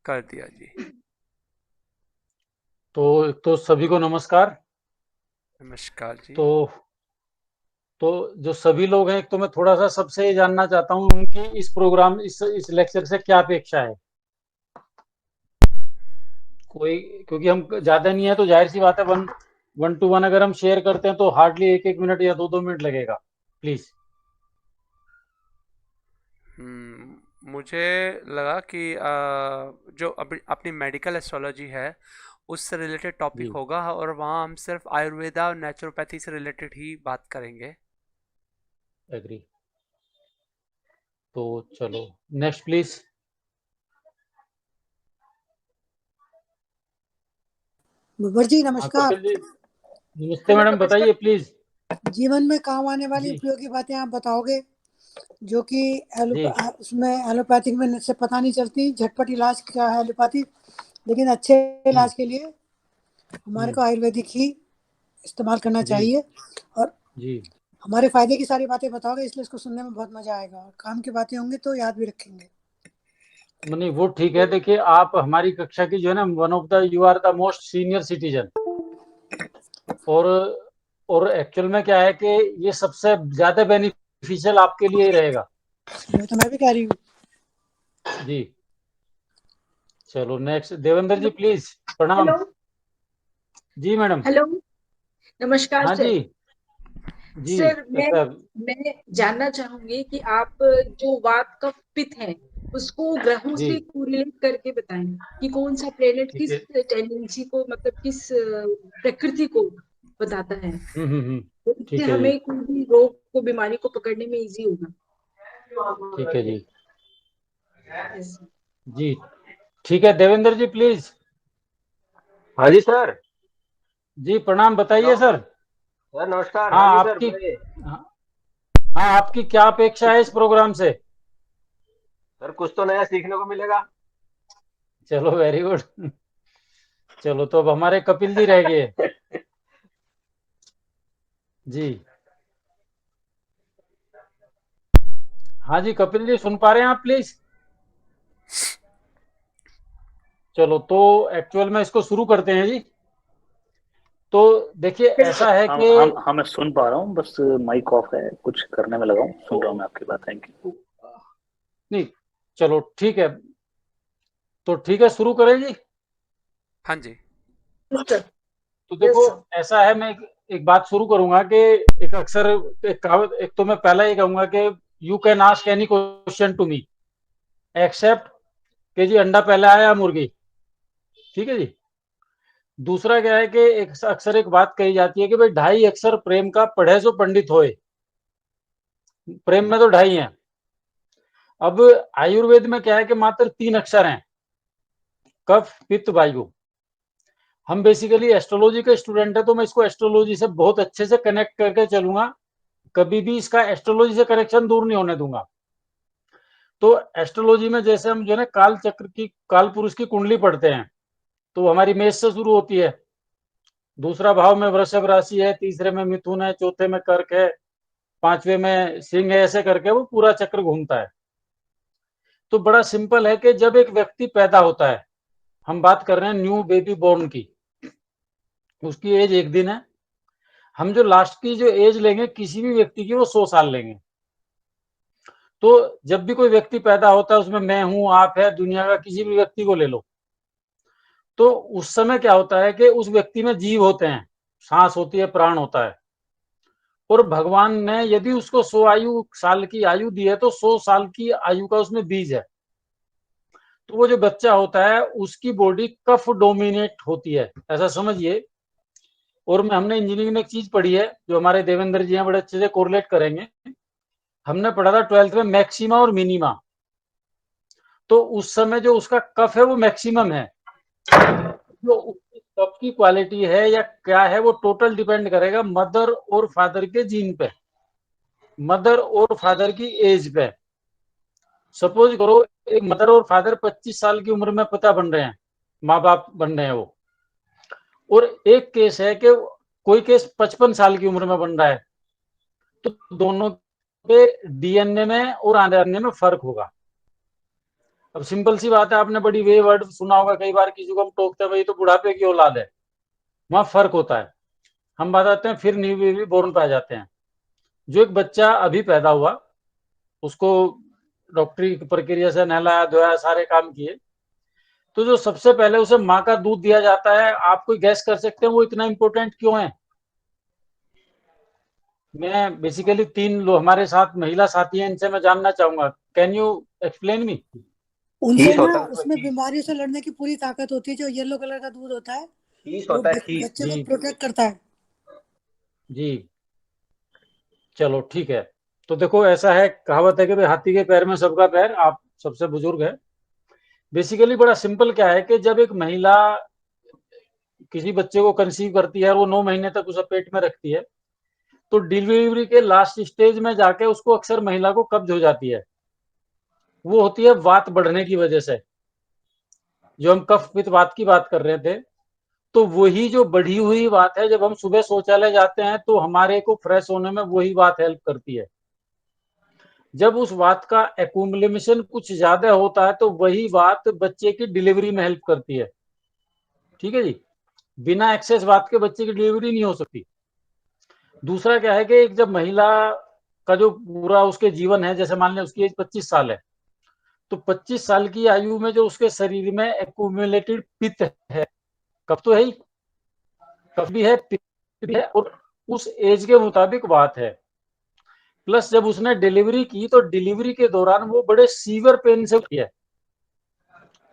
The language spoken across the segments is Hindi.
कर दिया जी। तो सभी को नमस्कार। नमस्कार जी। तो तो जो सभी लोग हैं, एक तो मैं थोड़ा सा सबसे ये जानना चाहता हूँ उनकी इस प्रोग्राम इस लेक्चर से क्या अपेक्षा है। कोई, क्योंकि हम ज्यादा नहीं है तो जाहिर सी बात है, वन वन टू वन अगर हम शेयर करते हैं तो हार्डली एक एक मिनट या दो दो मिनट लगेगा। प्लीज। मुझे लगा कि जो अपनी मेडिकल एस्ट्रोलॉजी है उससे रिलेटेड टॉपिक जी। होगा और वहाँ हम सिर्फ आयुर्वेदा और नेचुरोपैथी से रिलेटेड ही बात करेंगे। एग्री। तो चलो, नेक्स्ट प्लीज। बब्बर जी हाँ नमस्कार। कपिल जी, नमस्ते हेलो मैडम, नमस्कार। बताइए प्लीज। जीवन में काम आने वाली जी। उपयोगी बातें आप बताओगे, जो कि जी। उसमें एलोपैथिक में से पता नहीं चलती। झटपट इलाज क्या है एलोपैथिक, लेकिन अच्छे हम्म। इलाज के लिए हमारे हम्म। को आयुर्वेदिक ही इस्तेमाल करना जी। चाहिए। और जी। हमारे फायदे की सारी बातें बताओगे, इसलिए इसको सुनने में बहुत मजा आएगा, और काम की बातें होंगी तो याद भी रखेंगे। नहीं, वो ठीक है। देखिए, आप हमारी कक्षा की जो है ना, one of the you are the most senior citizen. और और एक्चुअल में क्या है कि ये सबसे ज्यादा बेनिफिशियल आपके लिए ही रहेगा। वो तो मैं भी कह रही हूँ। जी। चलो next, Devendra ji hello. Please. प्रणाम। हेलो। जी मैडम। हेलो। नमस्कार हाँ जी। सर। जी। सर अच्छा। मैं जानना चाहूंगी कि आप जो वात का पित्त है उसको ग्रहों जी। से कोरिलेट करके बताएं कि कौन सा प्लेनेट ठीक किस है। टेंडेंसी को, मतलब किस प्रकृति को बताता है, हम्म। तो इससे ठीक है जी। हमें कोई भी रोग को, बीमारी को पकड़ने में इजी होगा। ठीक है जी। यस। जी। ठीक है, देवेंद्र जी प्लीज। हाँ जी सर। जी प्रणाम, बताइए हेलो सर। सर, नमस्कार। हाँ हाँ जी सर, आपकी। बोलिए। हाँ हाँ, आपकी क्या अपेक्षा है इस प्रोग्राम से। सर, कुछ तो नया सीखने को मिलेगा। चलो वेरी गुड। चलो, तो अब हमारे कपिल जी रह गए। जी। हाँ जी कपिल जी, सुन पा रहे हैं आप प्लीज। चलो, तो एक्चुअल में इसको शुरू करते हैं जी। तो देखिए, ऐसा है कि हाँ मैं सुन पा रहा हूँ, बस माइक ऑफ है, कुछ करने में लगा हूँ, सुन रहा हूँ मैं आपकी बात। Thank you. नहीं, चलो ठीक है। तो ठीक है, शुरू करें जी। हाँ जी। सर। तो देखो, यस सर। ऐसा है, मैं एक बात शुरू करूंगा कि एक अक्सर एक कहावत, एक तो मैं पहला ये कहूंगा कि you can ask any question to me except कि जी अंडा पहले आया या मुर्गी। ठीक है जी। दूसरा क्या है कि एक अक्सर एक बात कही जाती है कि भाई ढाई अक्षर प्रेम का पढ़े सो पंडित होए। प्रेम में तो ढाई हैं। अब आयुर्वेद में क्या है कि मात्र तीन अक्षर हैं, कफ पित्त वायु। हम बेसिकली एस्ट्रोलॉजी के स्टूडेंट है, तो मैं इसको एस्ट्रोलॉजी से बहुत अच्छे से कनेक्ट करके चलूंगा। कभी भी इसका एस्ट्रोलॉजी से कनेक्शन दूर नहीं होने दूंगा। तो एस्ट्रोलॉजी में जैसे हम जो है ना काल चक्र की, काल पुरुष की कुंडली पढ़ते हैं, तो हमारी मेष से शुरू होती है। दूसरा भाव में वृषभ राशि है, तीसरे में मिथुन है, चौथे में कर्क है, पांचवे में सिंह है, ऐसे करके वो पूरा चक्र घूमता है। तो बड़ा सिंपल है कि जब एक व्यक्ति पैदा होता है, हम बात कर रहे हैं न्यू बेबी बॉर्न की, उसकी एज एक दिन है। हम जो लास्ट की जो एज लेंगे किसी भी व्यक्ति की, वो 100 साल लेंगे। तो जब भी कोई व्यक्ति पैदा होता है, उसमें मैं हूं, आप है, दुनिया का किसी भी व्यक्ति को ले लो, तो उस समय क्या होता है कि उस व्यक्ति में जीव होते हैं, सांस होती है, प्राण होता है। और भगवान ने यदि उसको 100 साल की आयु दी है, तो 100 साल की आयु का उसमें बीज है। तो वो जो बच्चा होता है उसकी बॉडी कफ डोमिनेट होती है, ऐसा समझिए। और मैं हमने इंजीनियरिंग में एक चीज पढ़ी है, जो हमारे देवेंद्र जी हैं बड़े अच्छे से कोरिलेट करेंगे। हमने पढ़ा था ट्वेल्थ में मैक्सिमा और मिनिमा। तो उस समय जो उसका कफ है वो मैक्सिमम है। जो उसकी कफ की क्वालिटी है या क्या है, वो टोटल डिपेंड करेगा मदर और फादर के जीन पे, मदर और फादर की एज पे। सपोज करो, एक मदर और फादर 25 साल की उम्र में पता बन रहे हैं, माँ बाप बन रहे हैं वो। और एक केस है कि कोई केस 55 साल की उम्र में बन रहा है। तो दोनों के डीएनए में और आरएनए में फर्क होगा। अब सिंपल सी बात है, आपने बड़ी वे वर्ड सुना होगा कई बार, किसी को हम टोकते हैं भाई तो बुढ़ापे की औलाद है, वहां फर्क होता है। हम बताते हैं फिर न्यू बेबी बोर्न पे आ जाते हैं। जो एक बच्चा अभी पैदा हुआ, उसको डॉक्टरी प्रक्रिया से नहलाया धोया, सारे काम किए, तो जो सबसे पहले उसे माँ का दूध दिया जाता है, आप कोई गैस कर सकते हैं वो इतना इंपॉर्टेंट क्यों है? मैं बेसिकली 3 लोग हमारे साथ महिला साथी हैं, इनसे मैं जानना चाहूंगा, कैन यू एक्सप्लेन मी? उनसे खीस ना होता है उसमें, उसमें खीस। बीमारियों से लड़ने की पूरी ताकत होती है। जो येलो कलर का दूध होता है खीस वो होता है, खीस। बच्चे को जी प्रोटेक्ट करता है। जी, चलो ठीक है। तो देखो ऐसा है, कहावत है कि भाई हाथी के पैर में सबका पैर, आप सबसे बुजुर्ग है। बेसिकली बड़ा सिंपल क्या है कि जब एक महिला किसी बच्चे को कंसीव करती है और वो 9 महीने तक उसे पेट में रखती है, तो डिलीवरी के लास्ट स्टेज में जाके उसको अक्सर महिला को कब्ज हो जाती है। वो होती है वात बढ़ने की वजह से। जो हम कफ पित्त वात की बात कर रहे थे, तो वही जो बढ़ी हुई बात है, जब हम सुबह शौचालय जाते हैं तो हमारे को फ्रेश होने में वही बात हेल्प करती है। जब उस बात का एक्यूमुलेशन कुछ ज्यादा होता है तो वही बात बच्चे की डिलीवरी में हेल्प करती है। ठीक है जी, बिना एक्सेस बात के बच्चे की डिलीवरी नहीं हो सकती। दूसरा क्या है कि एक जब महिला का जो पूरा उसके जीवन है, जैसे मान लें उसकी एज 25 साल है, तो 25 साल की आयु में जो उसके शरीर में एक्यूमुलेटेड पित्त है, कफ तो है ही, कफ भी है, पित्त भी है, और उस एज के मुताबिक बात है। प्लस जब उसने डिलीवरी की तो डिलीवरी के दौरान वो बड़े सीवियर पेन से हुई है,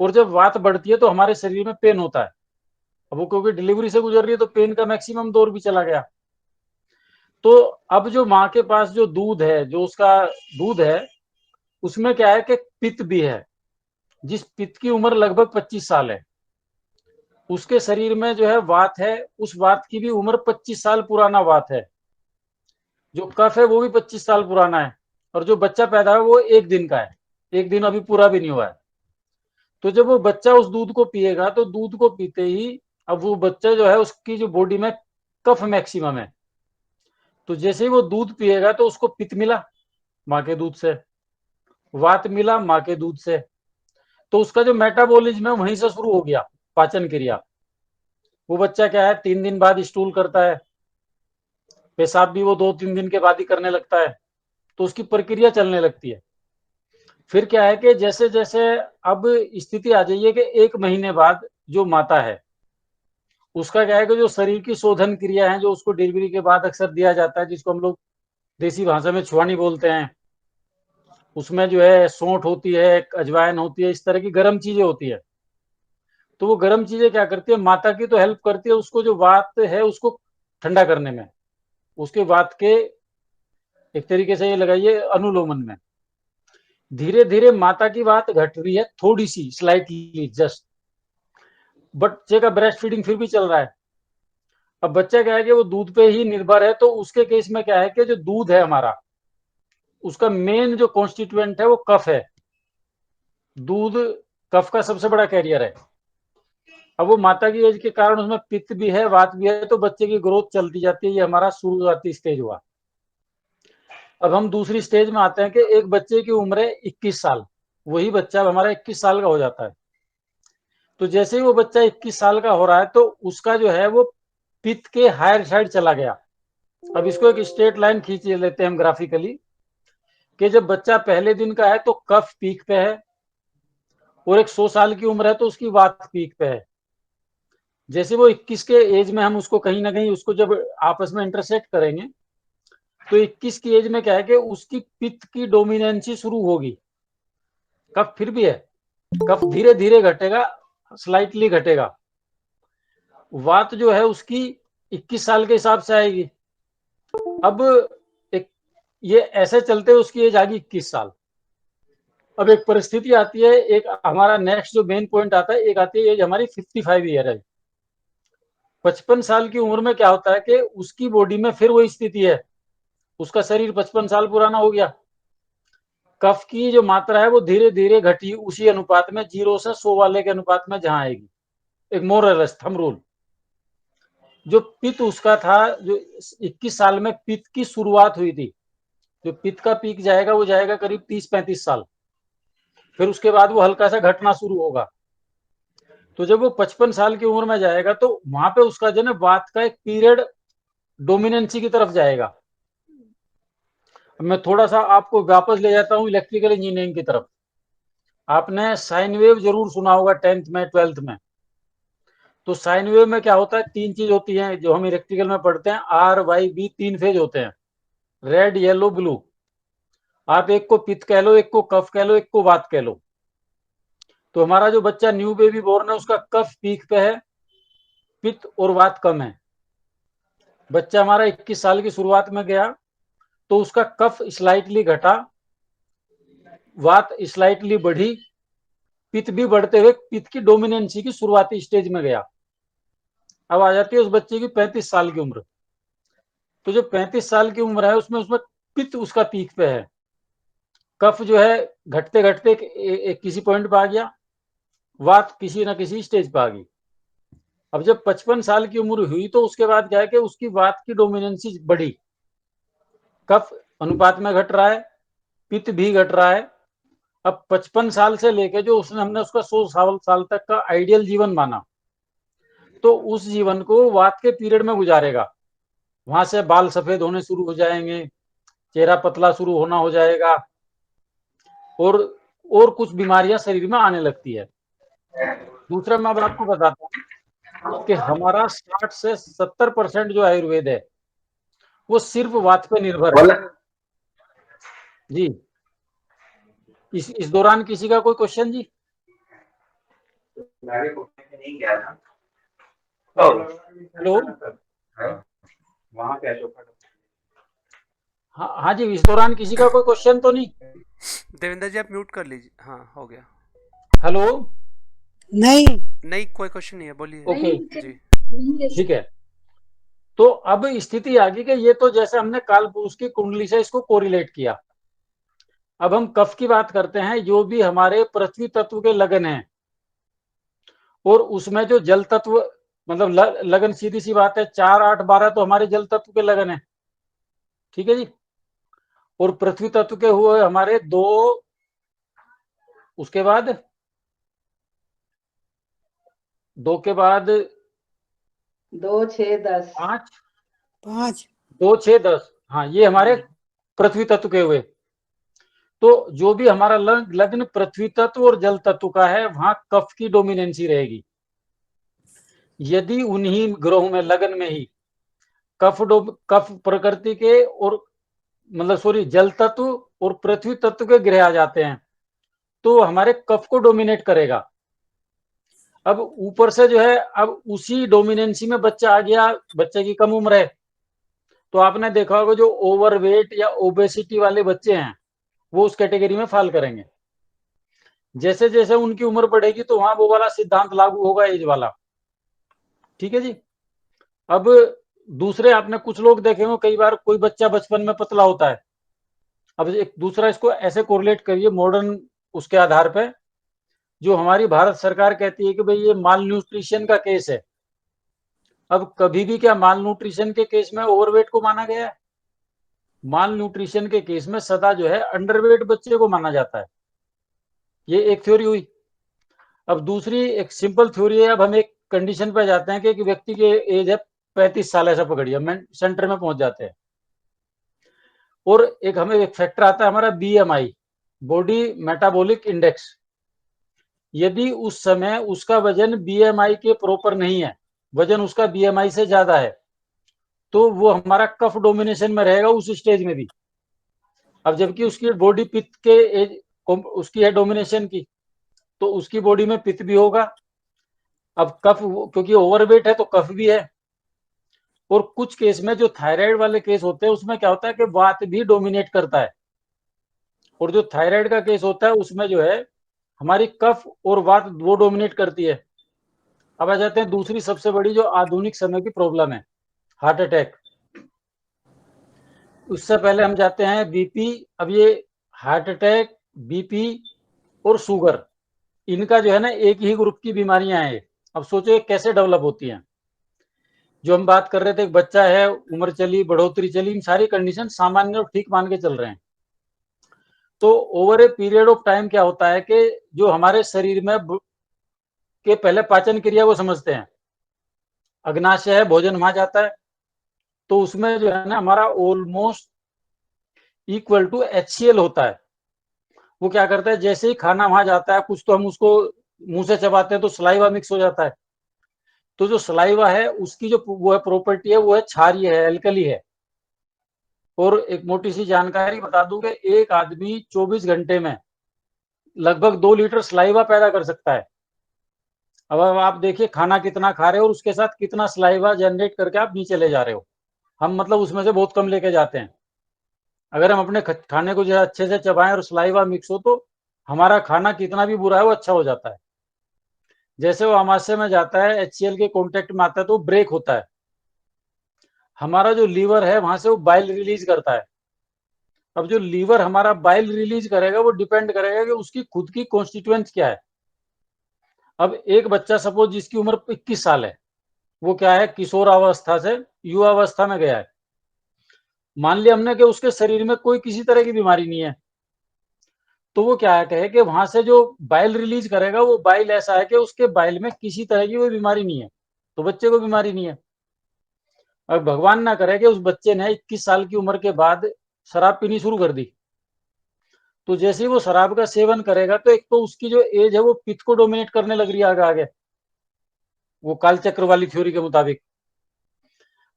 और जब वात बढ़ती है तो हमारे शरीर में पेन होता है। अब वो क्योंकि डिलीवरी से गुजर रही है तो पेन का मैक्सिमम दौर भी चला गया। तो अब जो माँ के पास जो दूध है, जो उसका दूध है, उसमें क्या है कि पित्त भी है। जिस पित्त की उम्र लगभग 25 साल है, उसके शरीर में जो है वात है, उस वात की भी उम्र 25 साल पुराना वात है। जो कफ है वो भी 25 साल पुराना है, और जो बच्चा पैदा है वो 1 दिन का है, 1 दिन अभी पूरा भी नहीं हुआ है। तो जब वो बच्चा उस दूध को पिएगा तो दूध को पीते ही अब वो बच्चा जो है उसकी जो बॉडी में कफ मैक्सिमम है, तो जैसे ही वो दूध पिएगा तो उसको पित्त मिला माँ के दूध से, वात मिला माँ के दूध से, तो उसका जो मेटाबॉलिज्म है वहीं से शुरू हो गया, पाचन क्रिया। वो बच्चा क्या है 3 दिन बाद स्टूल करता है, पेशाब भी वो 2-3 दिन के बाद ही करने लगता है, तो उसकी प्रक्रिया चलने लगती है। फिर क्या है कि जैसे जैसे अब स्थिति आ जाइए कि 1 महीने बाद जो माता है उसका क्या है कि जो शरीर की शोधन क्रिया है, जो उसको डिलीवरी के बाद अक्सर दिया जाता है, जिसको हम लोग देसी भाषा में छुआनी बोलते हैं, उसमें जो है सौंठ होती है, अजवाइन होती है, इस तरह की गर्म चीजें होती है। तो वो गर्म चीजें क्या करती है, माता की तो हेल्प करती है उसको जो वात है उसको ठंडा करने में, उसके वात के एक तरीके से ये लगाइए अनुलोमन में। धीरे धीरे माता की वात घट रही है, थोड़ी सी स्लाइटली जस्ट, बच्चे का ब्रेस्ट फीडिंग फिर भी चल रहा है। अब बच्चा क्या है कि वो दूध पे ही निर्भर है, तो उसके केस में क्या है कि जो दूध है हमारा, उसका मेन जो कॉन्स्टिट्यूएंट है वो कफ है। दूध कफ का सबसे बड़ा कैरियर है। अब वो माता की एज के कारण उसमें पित्त भी है, वात भी है, तो बच्चे की ग्रोथ चलती जाती है। ये हमारा शुरुआती स्टेज हुआ। अब हम दूसरी स्टेज में आते हैं कि एक बच्चे की उम्र है 21 साल, वही बच्चा हमारा 21 साल का हो जाता है। तो जैसे ही वो बच्चा 21 साल का हो रहा है तो उसका जो है वो पित्त के हायर साइड चला गया। अब इसको एक स्ट्रेट लाइन खींच लेते हैं हम ग्राफिकली, कि जब बच्चा पहले दिन का है तो कफ पीक पे है, और एक 100 साल की उम्र है तो उसकी वात पीक पे है। जैसे वो 21 के एज में हम उसको कहीं ना कहीं उसको जब आपस में इंटरसेक्ट करेंगे तो 21 की एज में क्या है कि उसकी पित्त की डोमिनेंसी शुरू होगी। कफ फिर भी है, कफ धीरे धीरे घटेगा, स्लाइटली घटेगा। वात जो है उसकी 21 साल के हिसाब से आएगी। अब एक ये ऐसे चलते उसकी एज आ गई 21 साल। अब एक परिस्थिति आती है, एक हमारा नेक्स्ट जो मेन पॉइंट आता है, एक आती है एज हमारी 55 ईयर है। 55 साल की उम्र में क्या होता है कि उसकी बॉडी में फिर वही स्थिति है, उसका शरीर 55 साल पुराना हो गया। कफ की जो मात्रा है वो धीरे धीरे घटी, उसी अनुपात में 0 से 100 वाले के अनुपात में जहां आएगी। एक मोरलेस थंब रूल। जो पित्त उसका था, जो 21 साल में पित्त की शुरुआत हुई थी, जो पित्त का पीक जाएगा वो जाएगा करीब 30-35 साल। फिर उसके बाद वो हल्का सा घटना शुरू होगा। तो जब वो 55 साल की उम्र में जाएगा तो वहां पे उसका जो है वात का एक पीरियड डोमिनेंसी की तरफ जाएगा। मैं थोड़ा सा आपको वापस ले जाता हूँ इलेक्ट्रिकल इंजीनियरिंग की तरफ। आपने साइन वेव जरूर सुना होगा 10th में 12th में। तो साइन वेव में क्या होता है, तीन चीज होती है जो हम इलेक्ट्रिकल में पढ़ते हैं, आर वाई बी, तीन फेज होते हैं, रेड येलो ब्लू। आप एक को पित्त कह लो, एक को कफ कह लो, एक को वात कह लो। तो हमारा जो बच्चा न्यू बेबी बोर्न है उसका कफ पीक पे है, पित्त और वात कम है। बच्चा हमारा 21 साल की शुरुआत में गया तो उसका कफ स्लाइटली घटा, वात स्लाइटली बढ़ी, पित्त भी बढ़ते हुए पित्त की डोमिनेंसी की शुरुआती स्टेज में गया। अब आ जाती है उस बच्चे की 35 साल की उम्र। तो जो 35 साल की उम्र है उसमें पित्त उसका पीक पे है, कफ जो है घटते घटते किसी पॉइंट पे आ गया, वात किसी ना किसी स्टेज पे आ गई। अब जब 55 साल की उम्र हुई तो उसके बाद क्या है कि उसकी वात की डोमिनेंसी बढ़ी, कफ अनुपात में घट रहा है, पित्त भी घट रहा है। अब 55 साल से लेके जो हमने उसका 100 साल तक का आइडियल जीवन माना, तो उस जीवन को वात के पीरियड में गुजारेगा। वहां से बाल सफेद होने शुरू हो जाएंगे, चेहरा पतला शुरू होना हो जाएगा, और कुछ बीमारियां शरीर में आने लगती है। दूसरा मैं अब आपको बताता हूँ कि हमारा 60 से 70% जो आयुर्वेद है वो सिर्फ वात पे निर्भर है जी। इस दौरान किसी का कोई क्वेश्चन जी? हेलो, हाँ जी, इस दौरान किसी का कोई क्वेश्चन तो नहीं? देवेंद्र जी आप म्यूट कर लीजिए। हाँ हो गया। हेलो, नहीं कोई क्वेश्चन नहीं है, बोलिए। ओके जी ठीक है। तो अब स्थिति आ गई कि ये तो जैसे हमने कालपुरुष की कुंडली से इसको कोरिलेट किया। अब हम कफ की बात करते हैं, जो भी हमारे पृथ्वी तत्व के लगन हैं, और उसमें जो जल तत्व, मतलब लगन सीधी सी बात है 4, 8, 12 तो हमारे जल तत्व के लगन है, ठीक है जी। और पृथ्वी तत्व के हुए हमारे 2, उसके बाद 2 के बाद 2, 6, 10, 5 2, 6, 10, हाँ ये हमारे पृथ्वी तत्व के हुए। तो जो भी हमारा लग्न पृथ्वी तत्व और जल तत्व का है वहां कफ की डोमिनेंसी रहेगी। यदि उन्हीं ग्रहों में लगन में ही कफ प्रकृति के और जल तत्व और पृथ्वी तत्व के ग्रह आ जाते हैं तो हमारे कफ को डोमिनेट करेगा। अब ऊपर से जो है, अब उसी डोमिनेंसी में बच्चा आ गया, बच्चे की कम उम्र है, तो आपने देखा होगा जो ओवरवेट या ओबेसिटी वाले बच्चे हैं वो उस कैटेगरी में फॉल करेंगे। जैसे जैसे उनकी उम्र बढ़ेगी तो वहां वो वाला सिद्धांत लागू होगा, एज वाला, ठीक है जी। अब दूसरे आपने कुछ लोग देखे हो, कई बार कोई बच्चा बचपन में पतला होता है। अब एक दूसरा इसको ऐसे कोरिलेट करिए मॉडर्न उसके आधार पे, जो हमारी भारत सरकार कहती है कि भाई ये माल न्यूट्रिशन का केस है। अब कभी भी क्या माल न्यूट्रिशन के केस में ओवरवेट को माना गया है? माल न्यूट्रिशन के केस में सदा जो है अंडरवेट बच्चे को माना जाता है। ये एक थ्योरी हुई। अब दूसरी एक सिंपल थ्योरी है। अब हम एक कंडीशन पे जाते हैं कि एक व्यक्ति की एज है 35 साल, ऐसा पकड़िए, सेंटर में पहुंच जाते हैं, और एक हमें एक फैक्टर आता है हमारा बीएमआई, बॉडी मेटाबॉलिक इंडेक्स। यदि उस समय उसका वजन बीएमआई के प्रॉपर नहीं है, वजन उसका बीएमआई से ज्यादा है, तो वो हमारा कफ डोमिनेशन में रहेगा उस स्टेज में भी। अब जबकि उसकी बॉडी पित्त के एज उसकी है डोमिनेशन की, तो उसकी बॉडी में पित्त भी होगा। अब कफ क्योंकि ओवरवेट है तो कफ भी है। और कुछ केस में जो थायराइड वाले केस होते हैं उसमें क्या होता है कि वात भी डोमिनेट करता है, और जो थायराइड का केस होता है उसमें जो है हमारी कफ और वात वो डोमिनेट करती है। अब आ जाते हैं दूसरी सबसे बड़ी जो आधुनिक समय की प्रॉब्लम है, हार्ट अटैक। उससे पहले हम जाते हैं बीपी। अब ये हार्ट अटैक, बीपी और शुगर, इनका जो है ना एक ही ग्रुप की बीमारियां हैं। अब सोचो ये कैसे डेवलप होती हैं। जो हम बात कर रहे थे, एक बच्चा है, उम्र चली, बढ़ोतरी चली, इन सारी कंडीशन सामान्य और ठीक मान के चल रहे हैं। तो over a period of time क्या होता है कि जो हमारे शरीर में के पहले पाचन क्रिया को समझते हैं, अग्नाशय है, भोजन वहां जाता है, तो उसमें जो है ना हमारा ऑलमोस्ट इक्वल टू HCl होता है। वो क्या करता है, जैसे ही खाना वहां जाता है, कुछ तो हम उसको मुंह से चबाते हैं तो सलाइवा मिक्स हो जाता है। तो जो सलाइवा है उसकी जो वो है प्रॉपर्टी है, वो है क्षारीय है, एल्कली है। और एक मोटी सी जानकारी बता दूं कि एक आदमी 24 घंटे में लगभग 2 लीटर सलाइवा पैदा कर सकता है। अब आप देखिए खाना कितना खा रहे हो और उसके साथ कितना सलाइवा जनरेट करके आप नीचे ले जा रहे हो। हम मतलब उसमें से बहुत कम लेके जाते हैं। अगर हम अपने खाने को जो है अच्छे से चबाएं और सलाइवा मिक्स हो, तो हमारा खाना कितना भी बुरा है वो अच्छा हो जाता है। जैसे वो आमाशय में जाता है, HCl के कांटेक्ट में आता है तो ब्रेक होता है। हमारा जो लीवर है वहां से वो बाइल रिलीज करता है। अब जो लीवर हमारा बाइल रिलीज करेगा वो डिपेंड करेगा कि उसकी खुद की कॉन्स्टिट्यूएंट क्या है। अब एक बच्चा सपोज जिसकी उम्र 21 साल है, वो क्या है, किशोर अवस्था से युवा अवस्था में गया है। मान लिया हमने कि उसके शरीर में कोई किसी तरह की बीमारी नहीं है, तो वो क्या है कहे कि वहां से जो बाइल रिलीज करेगा वो बाइल ऐसा है कि उसके बाइल में किसी तरह की कोई बीमारी नहीं है, तो बच्चे को बीमारी नहीं है। अब भगवान ना करे कि उस बच्चे ने 21 साल की उम्र के बाद शराब पीनी शुरू कर दी, तो जैसे ही वो शराब का सेवन करेगा तो एक तो उसकी जो एज है वो पित्त को डोमिनेट करने लग रही है आगे आगे, वो कालचक्र वाली थ्योरी के मुताबिक।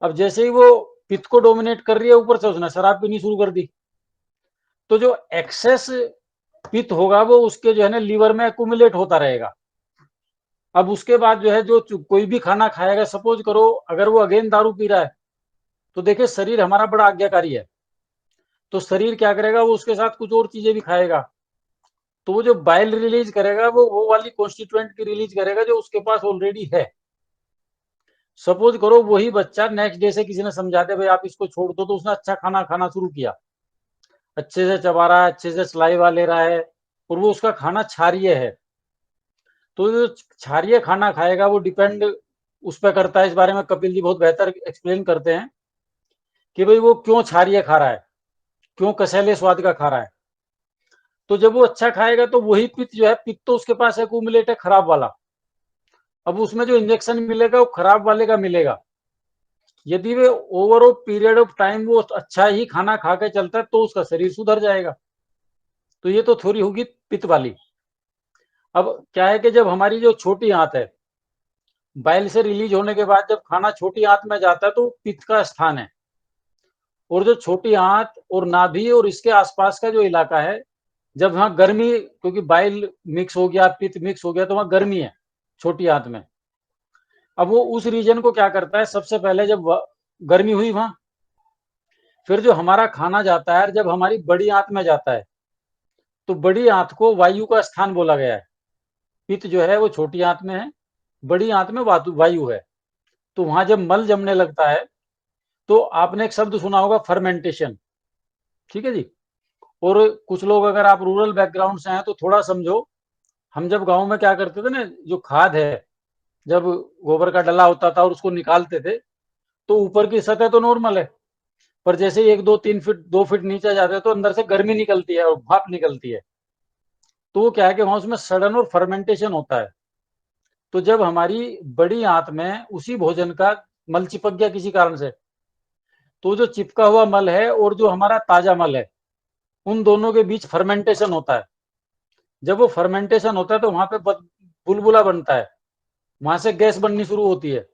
अब जैसे ही वो पित्त को डोमिनेट कर रही है, ऊपर से उसने शराब पीनी शुरू कर दी, तो जो एक्सेस पित्त होगा वो उसके जो है ना लीवर में एक्यूमुलेट होता रहेगा। अब उसके बाद जो है जो कोई भी खाना खाएगा, सपोज करो अगर वो अगेन दारू पी रहा है, तो देखिए शरीर हमारा बड़ा आज्ञाकारी है, तो शरीर क्या करेगा, वो उसके साथ कुछ और चीजें भी खाएगा। तो वो जो बाइल रिलीज करेगा वो वाली कॉन्स्टिट्यूएंट की रिलीज करेगा जो उसके पास ऑलरेडी है। सपोज करो वही बच्चा नेक्स्ट डे से किसी ने समझा दिया भाई आप इसको छोड़ दो, तो उसने अच्छा खाना खाना शुरू किया, अच्छे से चबा रहा है, अच्छे से सलाइवा ले रहा है, और वो उसका खाना क्षारीय है। तो जो क्षारीय खाना खाएगा वो डिपेंड उस पर करता है। इस बारे में कपिल जी बहुत बेहतर एक्सप्लेन करते हैं कि भाई वो क्यों क्षारीय खा रहा है, क्यों कसैले स्वाद का खा रहा है। तो जब वो अच्छा खाएगा तो वही पित्त जो है, पित्त तो उसके पास एक्यूमुलेट है खराब वाला, अब उसमें जो इंजेक्शन मिलेगा वो खराब वाले का मिलेगा। यदि वे over of period of time वो अच्छा ही खाना खा के चलता है तो उसका शरीर सुधर जाएगा। तो ये तो थ्योरी होगी पित्त वाली। अब क्या है कि जब हमारी जो छोटी आंत है, बाइल से रिलीज होने के बाद जब खाना छोटी आंत में जाता है तो पित्त का स्थान है। और जो छोटी आंत और नाभि और इसके आसपास का जो इलाका है, जब वहां गर्मी, क्योंकि बाइल मिक्स हो गया, पित्त मिक्स हो गया, तो वहां गर्मी है छोटी आंत में। अब वो उस रीजन को क्या करता है, सबसे पहले जब गर्मी हुई वहां, फिर जो हमारा खाना जाता है जब हमारी बड़ी आंत में जाता है, तो बड़ी आंत को वायु का स्थान बोला गया है। पित्त जो है वो छोटी आंत में है, बड़ी आंत में वायु है। तो वहां जब मल जमने लगता है तो आपने एक शब्द सुना होगा, फर्मेंटेशन। ठीक है जी। और कुछ लोग अगर आप रूरल बैकग्राउंड से हैं तो थोड़ा समझो, हम जब गांव में क्या करते थे ना, जो खाद है, जब गोबर का डला होता था और उसको निकालते थे, तो ऊपर की सतह तो नॉर्मल है, पर जैसे 1 2 3 फीट 2 फीट नीचे जाते हैं तो अंदर से गर्मी निकलती है और भाप निकलती है। तो वो क्या है कि वहां उसमें सड़न और फर्मेंटेशन होता है। तो जब हमारी बड़ी आंत में उसी भोजन का मल चिपक गया किसी कारण से, तो जो चिपका हुआ मल है और जो हमारा ताजा मल है, उन दोनों के बीच फर्मेंटेशन होता है। जब वो फर्मेंटेशन होता है तो वहां पे बुलबुला बनता है, वहां से गैस बननी शुरू होती है।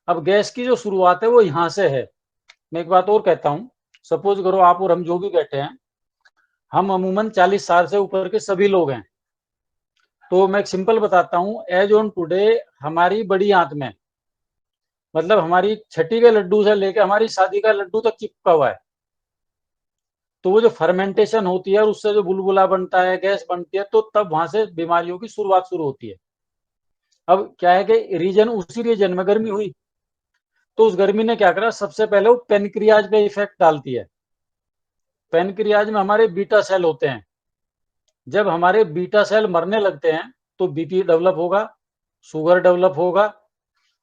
अब गैस की जो शुरुआत है वो यहां से है। मैं एक बात और कहता हूं, सपोज करो आप और हम जो भी बैठे हैं, हम अमूमन 40 साल से ऊपर के सभी लोग हैं। तो मैं एक सिंपल बताता हूं, एज ऑन टुडे हमारी बड़ी आंत में, मतलब हमारी छठी के लड्डू से लेकर हमारी शादी का लड्डू तक चिपका हुआ है। तो वो जो फर्मेंटेशन होती है और उससे जो बुलबुला बनता है, गैस बनती है, तो तब वहां से बीमारियों की शुरुआत शुरू होती है। अब क्या है कि रीजन, उसी रीजन में गर्मी हुई, तो उस गर्मी ने क्या करा, सबसे पहले वो पेनक्रियाज पे इफेक्ट डालती है। पेनक्रियाज में हमारे बीटा सेल होते हैं, जब हमारे बीटा सेल मरने लगते हैं तो बीपी डेवलप होगा, शुगर डेवलप होगा,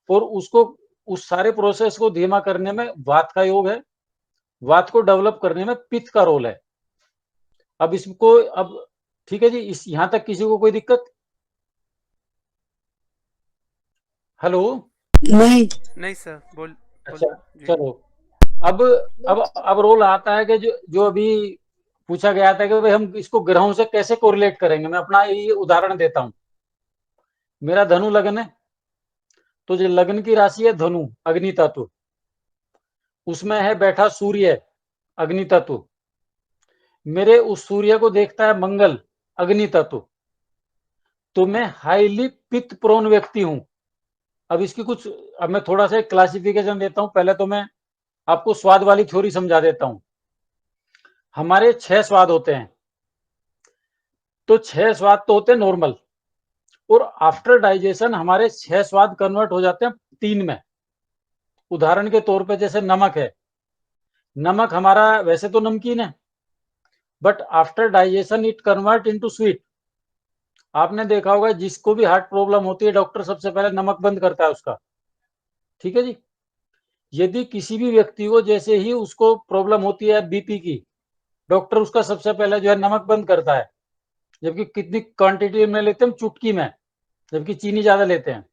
और उसको, उस सारे प्रोसेस को धीमा करने में वात का योग है, वात को डेवलप करने में पित्त का रोल है। अब इसको अब ठीक है जी, इस यहां तक किसी को कोई दिक्कत? हेलो? नहीं। नहीं सर, बोल अच्छा, जी। चलो। अब अब रोल आता है कि जो जो अभी पूछा गया था कि भाई हम इसको ग्रहों से कैसे कोरिलेट करेंगे। मैं अपना ये उदाहरण देता हूं। मेरा धनु लग्न है, तो जो लग्न की राशि है धनु, अग्नि तत्व, उसमें है बैठा सूर्य, अग्नि तत्व। मेरे उस सूर्य को देखता है मंगल, अग्नि तत्व। तो मैं हाईली पित्त प्रोन व्यक्ति हूं। अब इसकी कुछ, अब मैं थोड़ा सा क्लासिफिकेशन देता हूं। पहले तो मैं आपको स्वाद वाली थ्योरी समझा देता हूं। हमारे 6 स्वाद होते हैं, तो 6 स्वाद तो होते हैं नॉर्मल, और आफ्टर डाइजेशन हमारे 6 स्वाद कन्वर्ट हो जाते हैं 3 में। उदाहरण के तौर पे जैसे नमक है, नमक हमारा वैसे तो नमकीन है, but after digestion it convert into sweet. आपने देखा होगा जिसको भी हार्ट प्रॉब्लम होती है, डॉक्टर सबसे पहले नमक बंद करता है उसका। ठीक है जी। यदि किसी भी व्यक्ति को जैसे ही उसको प्रॉब्लम होती है बीपी की, डॉक्टर उसका सबसे पहले जो है नमक बंद करता है। जबकि कितनी क्वांटिटी में लेते हैं हम? चुटकी में, जबकि चीनी ज्यादा लेते हैं।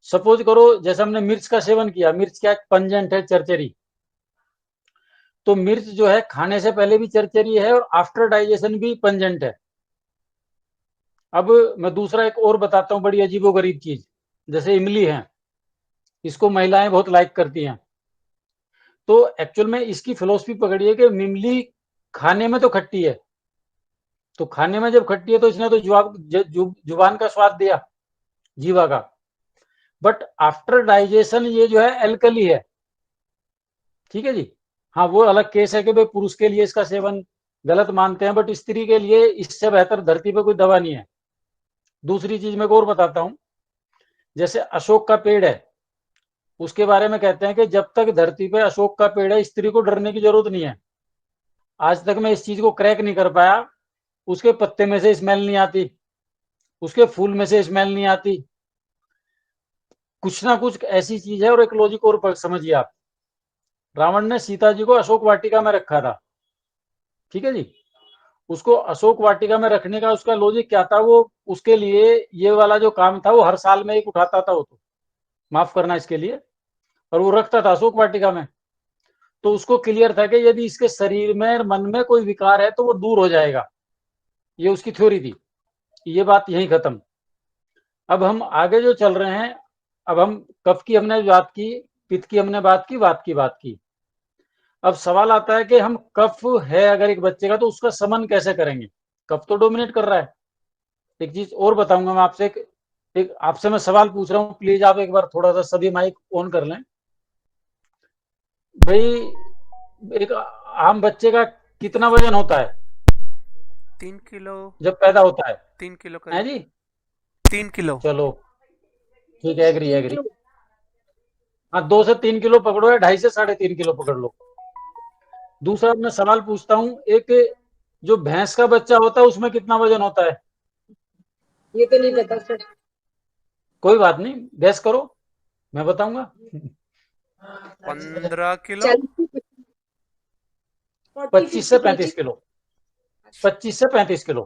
सपोज करो जैसे हमने मिर्च का सेवन किया, मिर्च क्या पंजेंट है, चरचरी। तो मिर्च जो है खाने से पहले भी चरचरी है और आफ्टर डाइजेशन भी पंजेंट है। अब मैं दूसरा एक और बताता हूं, बड़ी अजीबोगरीब चीज। जैसे इमली है, इसको महिलाएं बहुत लाइक करती हैं। तो एक्चुअल में इसकी फिलोसफी पकड़ी है कि इमली खाने में तो खट्टी है, तो खाने में जब खट्टी है तो इसने तो जुबान का स्वाद दिया, जीवा का। बट आफ्टर डाइजेशन ये जो है एल्कली है। ठीक है जी। हाँ, वो अलग केस है कि भाई पुरुष के लिए इसका सेवन गलत मानते हैं, बट स्त्री के लिए इससे बेहतर धरती पे कोई दवा नहीं है। दूसरी चीज मैं और बताता हूं। जैसे अशोक का पेड़ है, उसके बारे में कहते हैं कि जब तक धरती पे अशोक का पेड़ है, स्त्री को डरने की जरूरत नहीं है। आज तक मैं इस चीज को क्रैक नहीं कर पाया। उसके पत्ते में से स्मेल नहीं आती, उसके फूल में से स्मेल नहीं आती। कुछ ना कुछ ऐसी चीज है। और एक लॉजिक और समझिए आप। रावण ने सीता जी को अशोक वाटिका में रखा था। ठीक है जी। उसको अशोक वाटिका में रखने का उसका लॉजिक क्या था? वो उसके लिए ये वाला जो काम था वो हर साल में एक उठाता था। वो तो माफ करना इसके लिए, और वो रखता था अशोक वाटिका में। तो उसको क्लियर था कि यदि इसके शरीर में मन में कोई विकार है तो वो दूर हो जाएगा। ये उसकी थ्योरी थी। ये बात यहीं खत्म। अब हम आगे जो चल रहे हैं, अब हम कफ की हमने बात की, पित्त की हमने बात की, वात की बात की। अब सवाल आता है कि हम कफ है अगर एक बच्चे का, तो उसका समन कैसे करेंगे? कफ तो डोमिनेट कर रहा है। एक चीज और बताऊंगा मैं आपसे, एक आपसे मैं सवाल पूछ रहा हूं, प्लीज आप एक बार थोड़ा सा सभी माइक ऑन कर लें। भाई, एक आम बच्चे का कितना वजन होता है 3 किलो। जब पैदा होता है? 3 किलो है करीब। जी? 3 किलो। चलो ठीक है, एग्री 3 एग्री। किलो। हाँ, 2 से 3 किलो पकड़ो या 2.5 से 3.5 किलो पकड़ लो। दूसरा मैं सवाल पूछता हूँ, एक जो भैंस का बच्चा होता है उसमें कितना वजन होता है? ये तो नहीं पता सर। कोई बात नहीं, गैस करो, मैं बताऊंगा। 15 किलो। 40 40 25 से 50 35 केजी। किलो 25 से 35 किलो।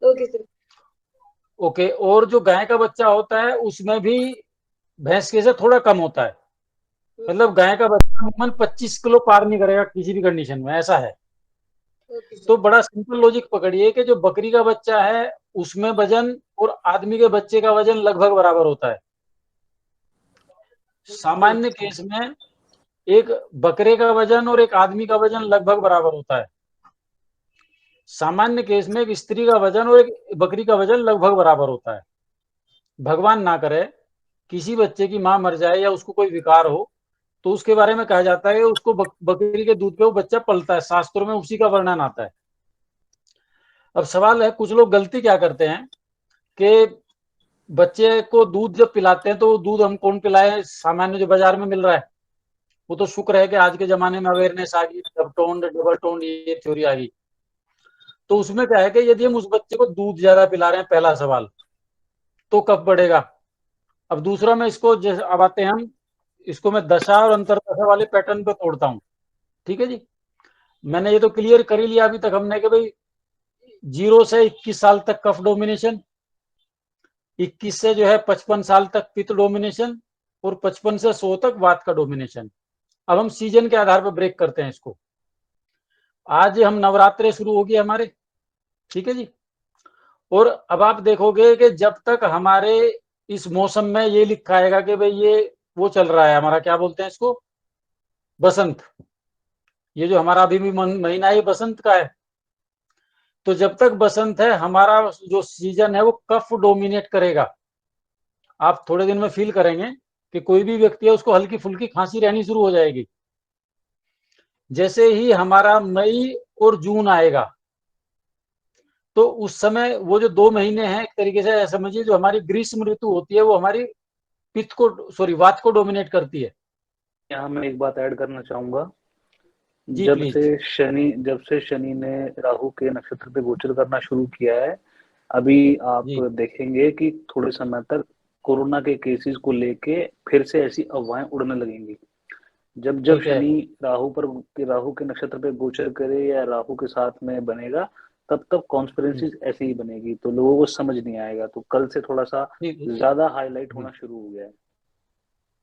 Okay sir. ओके। और जो गाय का बच्चा होता है उसमें भी भैंस के से थोड़ा कम होता है। मतलब गाय का बच्चा अमूमन 25 किलो पार नहीं करेगा किसी भी कंडीशन में, ऐसा है। ओके तो सर। बड़ा सिंपल लॉजिक पकड़िए कि जो बकरी का बच्चा है उसमें वजन और आदमी के बच्चे का वजन लगभग बराबर होता है। सामान्य केस में एक बकरे का वजन और एक आदमी का वजन लगभग बराबर होता है। सामान्य केस में एक स्त्री का वजन और एक बकरी का वजन लगभग बराबर होता है। भगवान ना करे किसी बच्चे की मां मर जाए या उसको कोई विकार हो, तो उसके बारे में कहा जाता है कि उसको बकरी के दूध पे वो बच्चा पलता है। शास्त्रों में उसी का वर्णन आता है। अब सवाल है, कुछ लोग गलती क्या करते हैं कि बच्चे को दूध जब पिलाते हैं तो दूध हम कौन पिलाए? सामान्य जो बाजार में मिल रहा है। वो तो शुक्र है कि आज के जमाने में अवेयरनेस आ गई, डबल टोन ये थ्योरी आ गई। तो उसमें क्या है कि यदि हम उस बच्चे को दूध ज्यादा पिला रहे हैं, पहला सवाल, तो कब बढ़ेगा? अब दूसरा मैं इसको अब आते हैं हम, इसको मैं दशा और अंतरदशा वाले पैटर्न पे तोड़ता हूँ। ठीक है जी। मैंने ये तो क्लियर कर ही लिया अभी तक हमने कि भाई 0 से 21 साल तक कफ डोमिनेशन, 21 से जो है 55 साल तक पित्त डोमिनेशन, और 55 से 100 तक वात का डोमिनेशन। अब हम सीजन के आधार पर ब्रेक करते हैं इसको। आज हम नवरात्रे शुरू होगी हमारे, ठीक है जी। और अब आप देखोगे कि जब तक हमारे इस मौसम में ये लिखा आएगा कि भाई ये वो चल रहा है हमारा, क्या बोलते हैं इसको, बसंत, ये जो हमारा अभी भी महीना है ये बसंत का है। तो जब तक बसंत है हमारा जो सीजन है वो कफ डोमिनेट करेगा। आप थोड़े दिन में फील करेंगे कि कोई भी व्यक्ति है उसको हल्की फुल्की खांसी रहनी शुरू हो जाएगी। जैसे ही हमारा मई और जून आएगा तो उस समय वो जो 2 महीने हैं एक तरीके से समझिए जो हमारी ग्रीष्म ऋतु होती है वो हमारी पित्त को वात को डोमिनेट करती है। यहाँ मैं एक बात ऐड करना चाहूंगा। जी जब प्लीज। से शनि ने राहु के नक्षत्र पे गोचर करना शुरू किया है, अभी आप जी देखेंगे कि थोड़े समय तक कोरोना के केसेस को लेके फिर से ऐसी अफवाहें उड़ने लगेंगी। जब जब ठीक है। शनि राहु के नक्षत्र पे गोचर करे या राहु के साथ में बनेगा, तब तब कॉन्स्पिरेसी ऐसे ही बनेगी, तो लोगों को समझ नहीं आएगा। तो कल से थोड़ा सा ज्यादा हाईलाइट होना शुरू हो गया है।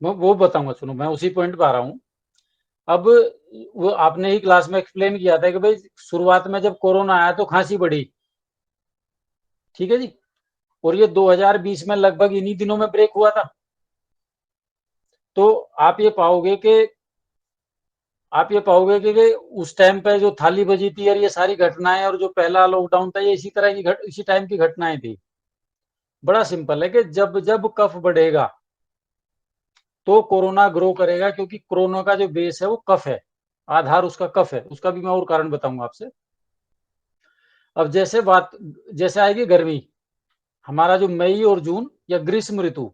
मैं वो बताऊंगा, सुनो मैं उसी पॉइंट पे आ रहा हूँ। अब वो आपने ही क्लास में एक्सप्लेन किया था कि भाई शुरुआत में जब कोरोना आया तो खांसी बढ़ी, ठीक है जी, और ये 2020 में लगभग इन्हीं दिनों में ब्रेक हुआ था। तो आप ये पाओगे कि उस टाइम पे जो थाली बजी थी और ये सारी घटनाएं और जो पहला लॉकडाउन था ये इसी टाइम की घटनाएं थी। बड़ा सिंपल है कि जब जब कफ बढ़ेगा तो कोरोना ग्रो करेगा, क्योंकि कोरोना का जो बेस है वो कफ है, आधार उसका कफ है। उसका भी मैं और कारण बताऊंगा आपसे। अब जैसे आएगी गर्मी, हमारा जो मई और जून या ग्रीष्म ऋतु,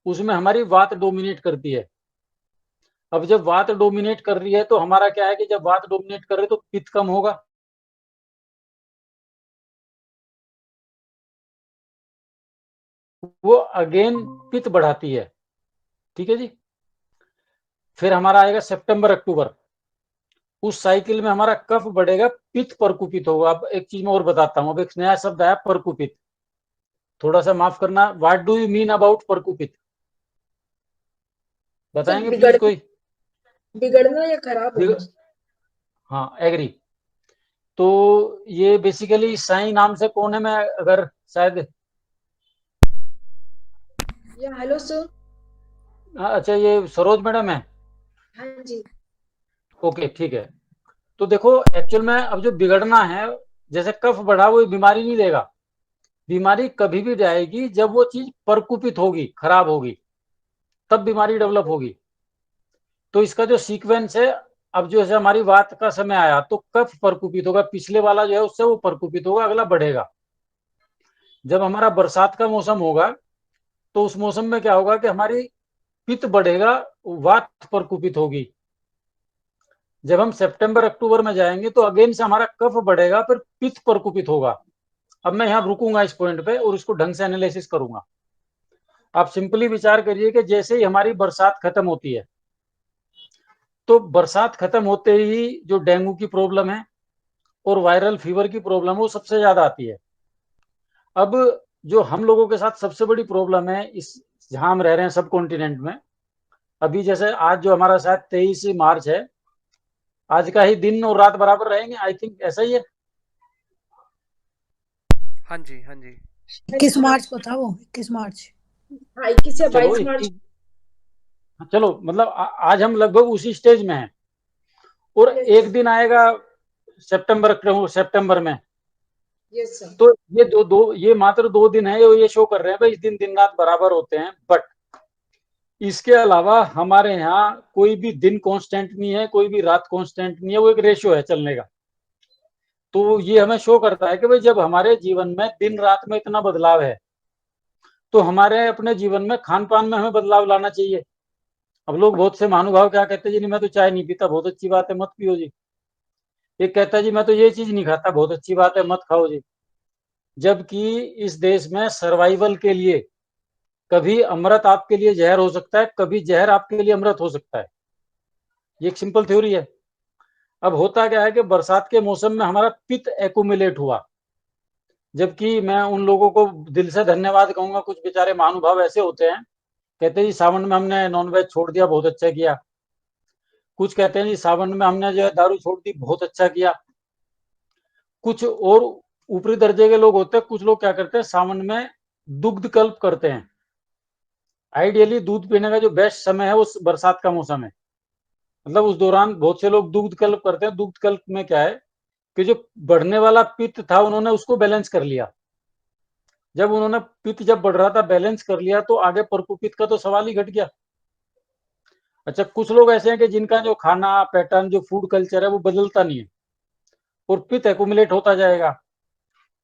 उसमें हमारी वात डोमिनेट करती है। अब जब वात डोमिनेट कर रही है तो हमारा क्या है कि जब वात डोमिनेट कर रही है तो पित्त कम होगा, वो अगेन पित्त बढ़ाती है, ठीक है जी। फिर हमारा आएगा सितंबर अक्टूबर, उस साइकिल में हमारा कफ बढ़ेगा, पित्त परकुपित होगा। अब एक चीज मैं और बताता हूँ, अब एक नया शब्द आया परकुपित, थोड़ा सा माफ करना, what do you mean about परकुपित, बताएंगे प्लीज कोई? बिगड़ना या खराब होना। हाँ एग्री। तो ये बेसिकली साई नाम से कौन है, मैं अगर शायद, या हेलो सर। अच्छा ये सरोज मैडम है। हाँ जी। ओके ठीक है। तो देखो एक्चुअल में अब जो बिगड़ना है, जैसे कफ बढ़ा वो बीमारी नहीं देगा, बीमारी कभी भी जाएगी जब वो चीज परकुपित होगी, खराब होगी, तब बीमारी डेवलप होगी। तो इसका जो सीक्वेंस है, अब जो है हमारी वात का समय आया तो कफ परकुपित होगा, पिछले वाला जो है उससे वो परकुपित होगा, अगला बढ़ेगा। जब हमारा बरसात का मौसम होगा तो उस मौसम में क्या होगा कि हमारी पित्त बढ़ेगा, वात परकुपित होगी। जब हम सितंबर अक्टूबर में जाएंगे तो अगेन से हमारा कफ बढ़ेगा, फिर पित्त परकुपित होगा। अब मैं यहाँ रुकूंगा इस पॉइंट पे और इसको ढंग से एनालिसिस करूंगा। आप सिंपली विचार करिए कि जैसे ही हमारी बरसात खत्म होती है तो बरसात खत्म होते ही जो डेंगू की प्रॉब्लम है और वायरल फीवर की प्रॉब्लम है वो सबसे ज्यादा आती है। अब जो हम लोगों के साथ सबसे बड़ी प्रॉब्लम है इस जहां हम रह रहे हैं सब कॉन्टिनेंट में, अभी जैसे आज जो हमारा शायद 23 मार्च है, आज का ही दिन और रात बराबर रहेंगे, आई थिंक ऐसा ही है। हाँ जी, हाँ जी। 21 मार्च को था वो, 21 मार्च। हाँ 21 या चलो 22 मार्च। चलो मतलब आज हम लगभग उसी स्टेज में हैं। और एक दिन आएगा सितंबर में, यस सर। तो ये मात्र 2 दिन है ये शो कर रहे हैं भाई इस दिन रात बराबर होते हैं। बट इसके अलावा हमारे यहाँ कोई भी दिन कांस्टेंट नहीं है, कोई भी रात कांस्टेंट नहीं है, वो एक रेशियो है चलने का। तो ये हमें शो करता है कि भाई जब हमारे जीवन में दिन रात में इतना बदलाव है तो हमारे अपने जीवन में खान पान में हमें बदलाव लाना चाहिए। अब लोग बहुत से महानुभाव क्या कहते हैं जी, नहीं मैं तो चाय नहीं पीता, बहुत अच्छी बात है मत पियो जी। एक कहता है जी मैं तो ये चीज नहीं खाता, बहुत अच्छी बात है मत खाओ जी। जबकि इस देश में सर्वाइवल के लिए कभी अमृत आपके लिए जहर हो सकता है, कभी जहर आपके लिए अमृत हो सकता है। ये एक सिंपल थ्योरी है। अब होता क्या है कि बरसात के मौसम में हमारा पित्त एक्यूमुलेट हुआ, जबकि मैं उन लोगों को दिल से धन्यवाद कहूंगा, कुछ बेचारे महानुभाव ऐसे होते हैं, कहते हैं जी सावन में हमने नॉनवेज छोड़ दिया, बहुत अच्छा किया। कुछ कहते हैं जी सावन में हमने जो है दारू छोड़ दी, बहुत अच्छा किया। कुछ और ऊपरी दर्जे के लोग होते हैं, कुछ लोग क्या करते हैं, सावन में दुग्ध कल्प करते हैं। आइडियली दूध पीने का जो बेस्ट समय है वो बरसात का मौसम है, मतलब उस दौरान बहुत से लोग दुग्ध कल्प करते हैं। दुग्ध कल्प में क्या है कि जो बढ़ने वाला पित्त था उन्होंने उसको बैलेंस कर लिया। जब उन्होंने पित्त जब बढ़ रहा था बैलेंस कर लिया, तो आगे परकुपित्त का तो सवाल ही घट गया। अच्छा, कुछ लोग ऐसे हैं कि जिनका जो खाना पैटर्न, जो फूड कल्चर है वो बदलता नहीं है और पित्त एक्यूमुलेट होता जाएगा।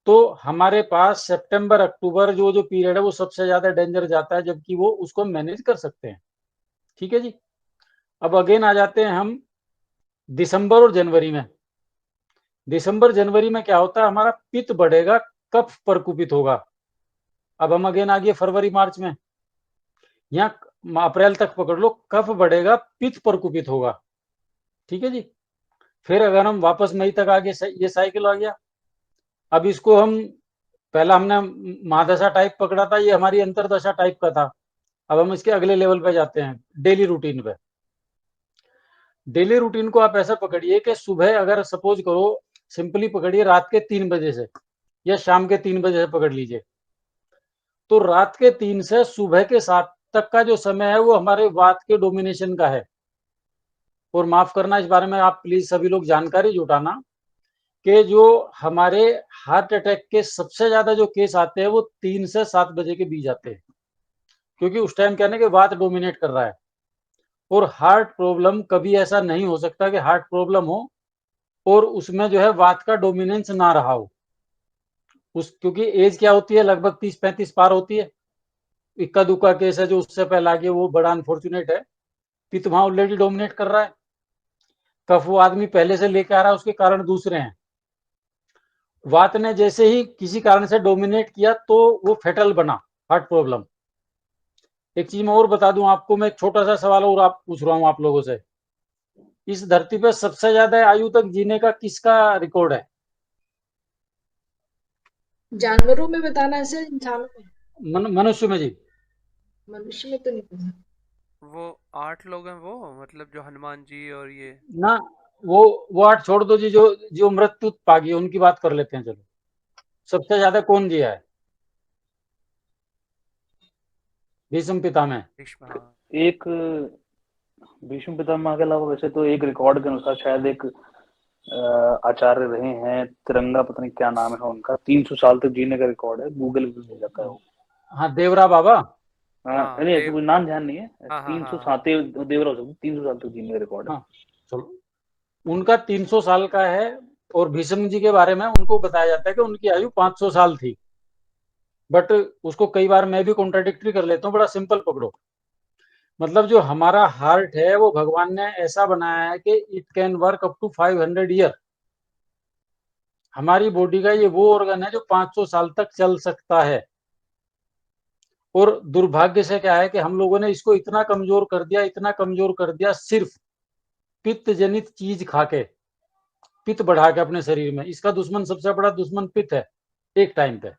तो हमारे पास सितंबर अक्टूबर जो पीरियड है वो सबसे ज्यादा डेंजर जाता है, जबकि वो उसको मैनेज कर सकते हैं। ठीक है जी। अब अगेन आ जाते हैं हम दिसंबर और जनवरी में। दिसंबर जनवरी में क्या होता है, हमारा पित्त बढ़ेगा, कफ प्रकुपित होगा। अब हम अगेन आ गए फरवरी मार्च में, यहाँ अप्रैल तक पकड़ लो, कफ बढ़ेगा, पित्त प्रकुपित होगा। ठीक है जी। फिर अगर हम वापस मई तक आ गए, ये साइकिल आ गया। अब इसको हम पहला हमने महादशा टाइप पकड़ा था, ये हमारी अंतरदशा टाइप का था। अब हम इसके अगले लेवल पे जाते हैं, डेली रूटीन पे। डेली रूटीन को आप ऐसा पकड़िए कि सुबह अगर सपोज करो, सिंपली पकड़िए रात के 3 बजे से या शाम के 3 बजे से पकड़ लीजिए, तो रात के 3 से सुबह के 7 तक का जो समय है वो हमारे वात के डोमिनेशन का है। और माफ करना, इस बारे में आप प्लीज सभी लोग जानकारी जुटाना कि जो हमारे हार्ट अटैक के सबसे ज्यादा जो केस आते हैं वो 3 से 7 बजे के बीच आते हैं, क्योंकि उस टाइम कहने के वात डोमिनेट कर रहा है। और हार्ट प्रॉब्लम कभी ऐसा नहीं हो सकता कि हार्ट प्रॉब्लम हो और उसमें जो है वात का डोमिनेंस ना रहा हो। क्योंकि एज क्या होती है, लगभग 30-35 पार होती है। इक्का दुक्का केस है जो उससे पहले आ गया, वो बड़ा अनफॉर्चुनेट है। पित्त वहां ऑलरेडी डोमिनेट कर रहा है, कफ वो आदमी पहले से लेकर आ रहा है, उसके कारण दूसरे हैं। वात ने जैसे ही किसी कारण से डोमिनेट किया तो वो फेटल बना, हार्ट प्रॉब्लम। एक चीज मैं और बता दूं आपको, मैं एक छोटा सा सवाल और आप पूछ रहा हूं आप लोगों से, इस धरती पे सबसे ज्यादा आयु तक जीने का किसका रिकॉर्ड है? जानवरों में बताना है सर, इंसानों में? मनुष्य में जी। मनुष्य में तो नहीं पता। वो 8 लोग हैं, वो मतलब जो हनुमान जी और ये। ना, वो 8 छोड़ दो जी, जो जो मृत्यु पागी उनकी बात कर लेते हैं। चलो, सबसे ज्यादा कौन जिया है भीष्म पितामह? भीष्म, हाँ। एक भीष्म पितामह के अलावा वैसे तो एक रिकॉर्ड के अनुसार शायद एक आचार्य रहे हैं, तिरंगा पता नहीं क्या नाम है उनका, 300 साल तक जीने का रिकॉर्ड है, गूगल पे मिल जाता है वो। हाँ, देवरा बाबा। हाँ हाँ, नहीं, ऐसे देव। कोई नाम ध्यान नहीं है। हाँ हाँ 300 हाँ हाँ। सात देवरा हो सकता, 300 साल तक जीने का रिकॉर्ड है। हाँ, चलो, उनका 300 साल का है। और भीष्म जी के बारे में उनको बताया जाता है कि उनकी आयु 500 साल थी। बट उसको कई बार मैं भी कॉन्ट्राडिक्टरी कर लेता हूँ। बड़ा सिंपल पकड़ो, मतलब जो हमारा हार्ट है वो भगवान ने ऐसा बनाया है कि it can work up to 500 year. हमारी बॉडी का ये वो ऑर्गन है जो 500 साल तक चल सकता है। और दुर्भाग्य से क्या है कि हम लोगों ने इसको इतना कमजोर कर दिया, इतना कमजोर कर दिया, सिर्फ पित्त जनित चीज खा के, पित्त बढ़ा के अपने शरीर में। इसका दुश्मन, सबसे बड़ा दुश्मन पित्त है एक टाइम पे।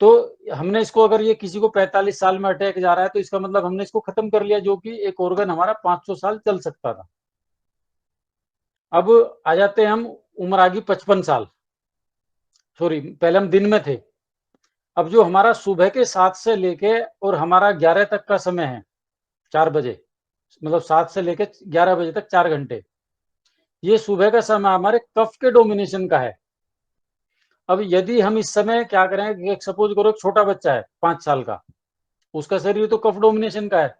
तो हमने इसको, अगर ये किसी को 45 साल में अटैक जा रहा है तो इसका मतलब हमने इसको खत्म कर लिया, जो कि एक ऑर्गन हमारा 500 साल चल सकता था। अब आ जाते हैं हम, उम्र आ गई 55 साल, सॉरी पहले हम दिन में थे। अब जो हमारा सुबह के 7 से लेके और हमारा 11 तक का समय है, 4 बजे, मतलब 7 से लेके 11 बजे तक 4 घंटे, ये सुबह का समय हमारे कफ के डोमिनेशन का है। अब यदि हम इस समय क्या करें, एक सपोज करो एक छोटा बच्चा है 5 साल का, उसका शरीर तो कफ डोमिनेशन का है,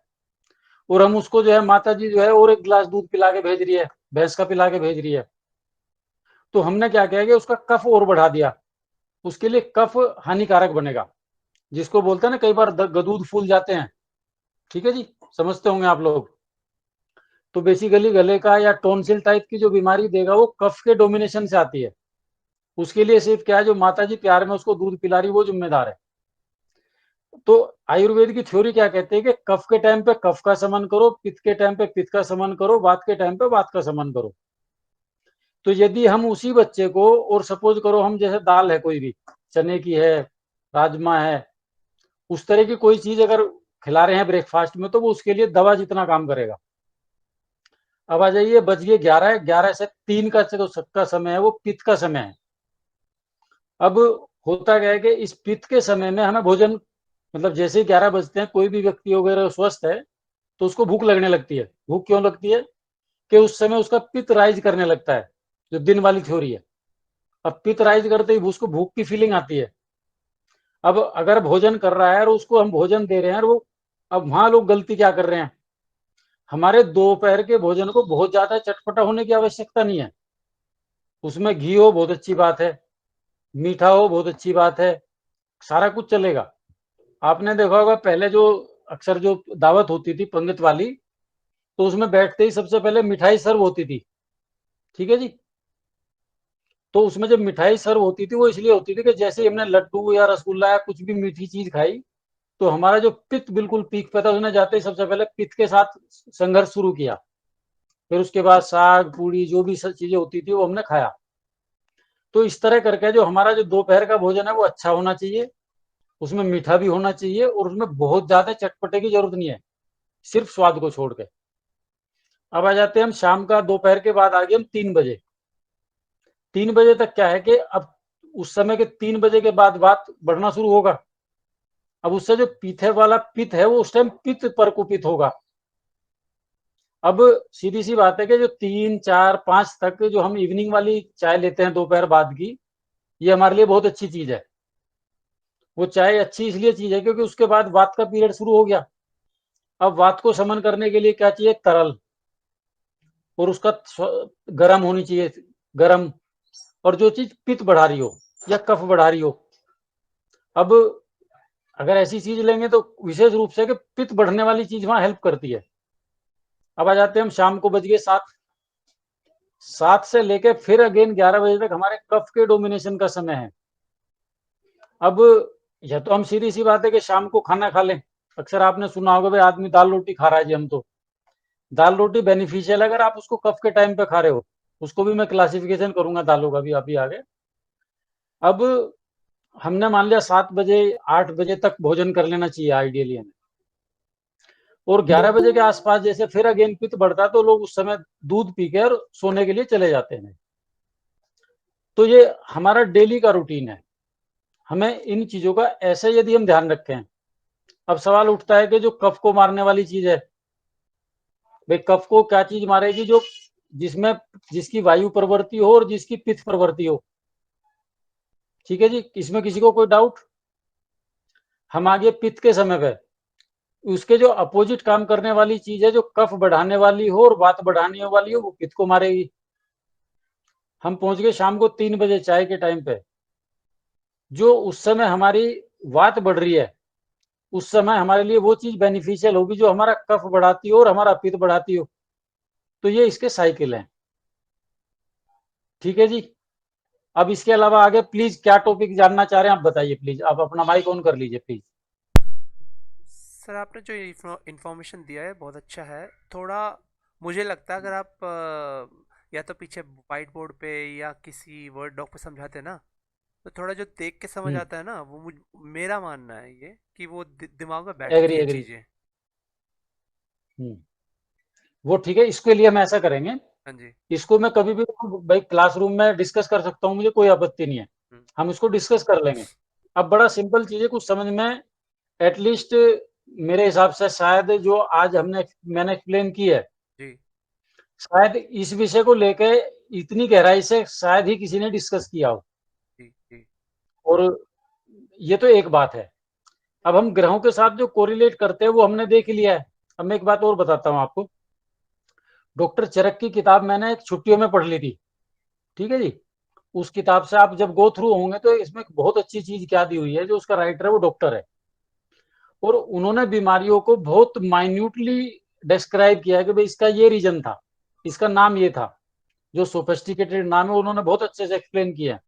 और हम उसको जो है माता जी जो है और एक गिलास दूध पिला के भेज रही है, भैंस का पिला के भेज रही है, तो हमने क्या किया कि उसका कफ और बढ़ा दिया। उसके लिए कफ हानिकारक बनेगा, जिसको बोलते हैं ना कई बार गदूद फूल जाते हैं। ठीक है जी, समझते होंगे आप लोग। तो बेसिकली गले का या टॉन्सिल टाइप की जो बीमारी देगा वो कफ के डोमिनेशन से आती है। उसके लिए सिर्फ क्या है, जो माता जी प्यार में उसको दूध पिला रही वो जिम्मेदार है। तो आयुर्वेद की थ्योरी क्या कहते हैं कि कफ के टाइम पे कफ का समन करो, पित्त के टाइम पे पित्त का समन करो, वात के टाइम पे वात का समन करो। तो यदि हम उसी बच्चे को, और सपोज करो हम जैसे दाल है कोई भी, चने की है, राजमा है, उस तरह की कोई चीज अगर खिला रहे हैं ब्रेकफास्ट में, तो वो उसके लिए दवा जितना काम करेगा। अब आ जाइए, बज गए 11, 11 से 3 का जो का समय है वो पित्त का समय है। अब होता क्या है कि इस पित्त के समय में हमें भोजन, मतलब जैसे ही 11 बजते हैं, कोई भी व्यक्ति वगैरह स्वस्थ है तो उसको भूख लगने लगती है। भूख क्यों लगती है? कि उस समय उसका पित्त राइज करने लगता है, जो दिन वाली थ्योरी है। अब पित्त राइज करते ही उसको भूख की फीलिंग आती है। अब अगर भोजन कर रहा है और उसको हम भोजन दे रहे हैं और वो, अब वहां लोग गलती क्या कर रहे हैं, हमारे दोपहर के भोजन को बहुत ज्यादा चटपटा होने की आवश्यकता नहीं है। उसमें घी हो बहुत अच्छी बात है, मीठा हो बहुत अच्छी बात है, सारा कुछ चलेगा। आपने देखा होगा पहले जो अक्सर जो दावत होती थी पंडित वाली, तो उसमें बैठते ही सबसे पहले मिठाई सर्व होती थी। ठीक है जी। तो उसमें जब मिठाई सर्व होती थी वो इसलिए होती थी कि जैसे ही हमने लड्डू या रसगुल्ला या कुछ भी मीठी चीज खाई, तो हमारा जो पित्त बिल्कुल पीक पे था, उसने जाते ही सबसे पहले पित्त के साथ संघर्ष शुरू किया। फिर उसके बाद साग पूड़ी जो भी सब चीजें होती थी वो हमने खाया। तो इस तरह करके जो हमारा जो दोपहर का भोजन है वो अच्छा होना चाहिए, उसमें मीठा भी होना चाहिए, और उसमें बहुत ज्यादा चटपटे की जरूरत नहीं है, सिर्फ स्वाद को छोड़ के। अब आ जाते हैं हम शाम का, दोपहर के बाद आ गए हम 3 बजे। 3 बजे तक क्या है कि अब उस समय के 3 बजे के बाद बात बढ़ना शुरू होगा। अब उससे जो पीछे वाला पित्त है वो उस टाइम पित्त पर कुपित होगा। अब सीधी सी बात है कि जो 3, 4, 5 तक जो हम इवनिंग वाली चाय लेते हैं दोपहर बाद की, ये हमारे लिए बहुत अच्छी चीज है। वो चाय अच्छी इसलिए चीज है क्योंकि उसके बाद वात का पीरियड शुरू हो गया। अब वात को शमन करने के लिए क्या चाहिए? तरल, और उसका गर्म होनी चाहिए, गर्म। और जो चीज पित्त बढ़ा रही हो या कफ बढ़ा रही हो, अब अगर ऐसी चीज लेंगे तो विशेष रूप से कि पित्त बढ़ने वाली चीज वहां हेल्प करती है। अब आ जाते हैं हम शाम को, बज गए 7। 7 से लेके फिर अगेन 11 बजे तक हमारे कफ के डोमिनेशन का समय है। अब यह तो हम सीधी सी बात है कि शाम को खाना खा लें। अक्सर आपने सुना होगा भाई आदमी दाल रोटी खा रहा है जी, हम तो दाल रोटी बेनिफिशियल, अगर आप उसको कफ के टाइम पे खा रहे हो। उसको भी मैं क्लासिफिकेशन करूंगा दालों का भी अभी आगे। अब हमने मान लिया 7 बजे 8 बजे तक भोजन कर लेना चाहिए आइडियली हमें, और 11 बजे के आसपास जैसे फिर अगेन पित्त बढ़ता है तो लोग उस समय दूध पी के और सोने के लिए चले जाते हैं। तो ये हमारा डेली का रूटीन है। हमें इन चीजों का ऐसे यदि हम ध्यान रखें। अब सवाल उठता है कि जो कफ को मारने वाली चीज है, भाई कफ को क्या चीज मारेगी? जो जिसमें जिसकी वायु प्रवृत्ति हो और जिसकी पित्त प्रवृत्ति हो। ठीक है जी, इसमें किसी को कोई डाउट? हम आगे पित्त के समय पे उसके जो अपोजिट काम करने वाली चीज है, जो कफ बढ़ाने वाली हो और वात बढ़ाने वाली हो, वो पित्त को मारेगी। हम पहुंच गए शाम को 3 बजे चाय के टाइम पे। जो उस समय हमारी वात बढ़ रही है, उस समय हमारे लिए वो चीज बेनिफिशियल होगी जो हमारा कफ बढ़ाती हो और हमारा पित्त बढ़ाती हो। तो ये इसके साइकिल हैं। ठीक है जी। अब इसके अलावा आगे प्लीज क्या टॉपिक जानना चाह रहे हैं आप बताइए, प्लीज आप अपना माइक ऑन कर लीजिए प्लीज। सर आपने जो इन्फॉर्मेशन दिया है बहुत अच्छा है। थोड़ा मुझे लगता है अगर आप या तो पीछे वाइट बोर्ड पे या किसी वर्ड डॉक पे समझाते ना, तो थोड़ा जो देख के समझ आता है ना, वो मेरा मानना है ये कि वो दिमाग में बैठती एग्री हैं एग्री। चीज़ें। वो ठीक है, इसके लिए हम ऐसा करेंगे। हाँ जी। इसको मैं कभी भी भाई क्लासरूम में डिस्कस कर सकता हूँ, मुझे कोई आपत्ति नहीं है। हम्म, हम इसको डिस्कस कर लेंगे। अब बड़ा सिंपल चीज है, कुछ समझ में एटलीस्ट मेरे हिसाब से शायद जो आज मैंने एक्सप्लेन की है, जी शायद इस विषय को लेके इतनी गहराई से शायद ही किसी ने डिस्कस किया हो। जी जी। और ये तो एक बात है। अब हम ग्रहों के साथ जो कोरिलेट करते हैं वो हमने देख लिया है। अब मैं एक बात और बताता हूँ आपको। डॉक्टर चरक की किताब मैंने एक छुट्टियों में पढ़ ली थी। ठीक है जी। उस किताब से आप जब गो थ्रू होंगे तो इसमें एक बहुत अच्छी चीज क्या दी हुई है, जो उसका राइटर है वो डॉक्टर है, और उन्होंने बीमारियों को बहुत माइन्यूटली डिस्क्राइब किया है कि भाई इसका ये रीजन था, इसका नाम ये था। जो सोफिस्टिकेटेड नाम है उन्होंने बहुत अच्छे से एक्सप्लेन किया है।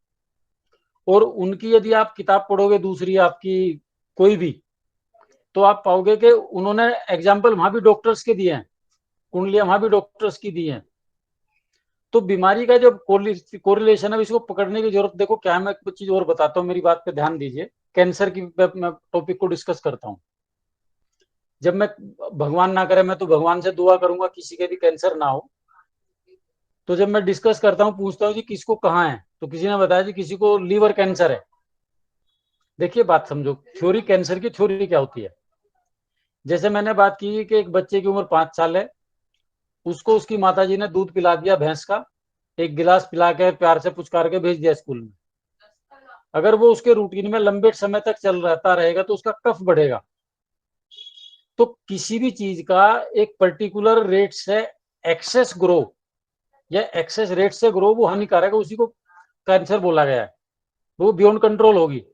और उनकी यदि आप किताब पढ़ोगे दूसरी आपकी कोई भी, तो आप पाओगे कि उन्होंने एग्जाम्पल वहां भी डॉक्टर्स के दिए हैं, कुंडलियां वहां भी डॉक्टर्स की दी हैं। तो बीमारी का जो कोरिलेशन है इसको पकड़ने की जरूरत, देखो क्या है, मैं कुछ चीज और बताता हूँ, मेरी बात पे ध्यान दीजिए। कैंसर की मैं टॉपिक को डिस्कस करता हूँ। जब मैं, भगवान ना करे, मैं तो भगवान से दुआ करूंगा किसी के भी कैंसर ना हो, तो जब मैं डिस्कस करता हूँ, पूछता हूँ जी किसको कहाँ है, तो किसी ने बताया जी किसी को लीवर कैंसर है। देखिए बात समझो, थ्योरी, कैंसर की थ्योरी क्या होती है। जैसे मैंने बात की कि एक बच्चे की उम्र 5 साल है, उसको उसकी माताजी ने दूध पिला दिया भैंस का, एक गिलास पिला के प्यार से पुचकार के भेज दिया स्कूल में। अगर वो उसके रूटीन में लंबे समय तक चल रहता रहेगा तो उसका कफ बढ़ेगा। तो किसी भी चीज का एक पर्टिकुलर रेट से एक्सेस ग्रो या एक्सेस रेट से ग्रो वो हानिकारक है, उसी को कैंसर बोला गया है। वो बियॉन्ड कंट्रोल होगी।